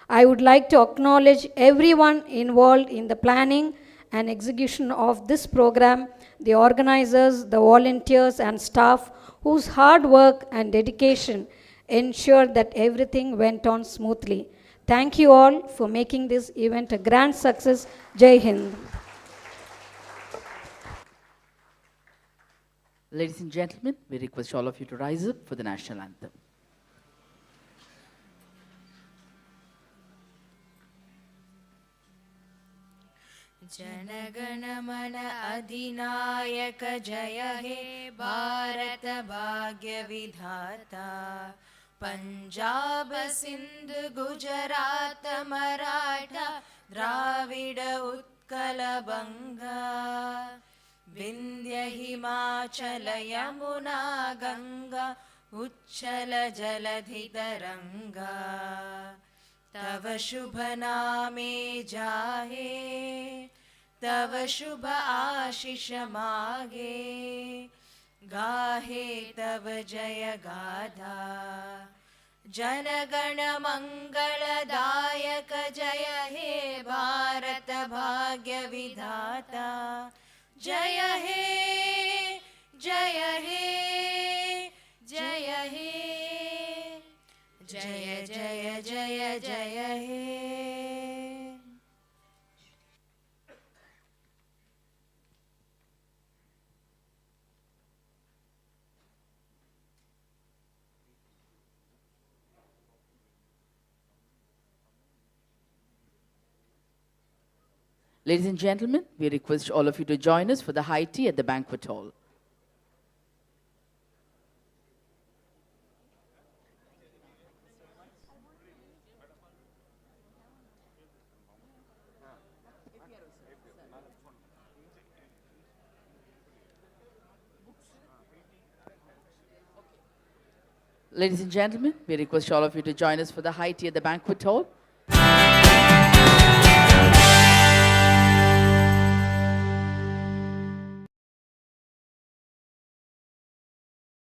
S9: I would like to acknowledge everyone involved in the planning and execution of this program, the organizers, the volunteers and staff whose hard work and dedication ensured that everything went on smoothly. Thank you all for making this event a grand success. Jai Hind.
S1: Ladies and gentlemen, we request all of you to rise up for the national anthem.
S2: जनगण मन अधिनायक जय हे भारत भाग्य विधाता पंजाब सिंध गुजरात मराठा द्राविड उत्कल बंगा विंध्य हिमाचल यमुना गंगा उच्चल जलधि तरंगा तव शुभ नामे जाहे तव शुभ आशीष मागे गाहे तव जय गाथा जनगण मंगलदायक जय हे भारत भाग्य विधाता जय हे जय हे जय हे जय जय जय जय हे.
S1: Ladies and gentlemen, we request all of you to join us for the high tea at the banquet hall. Ladies and gentlemen, we request all of you to join us for the high tea at the banquet hall.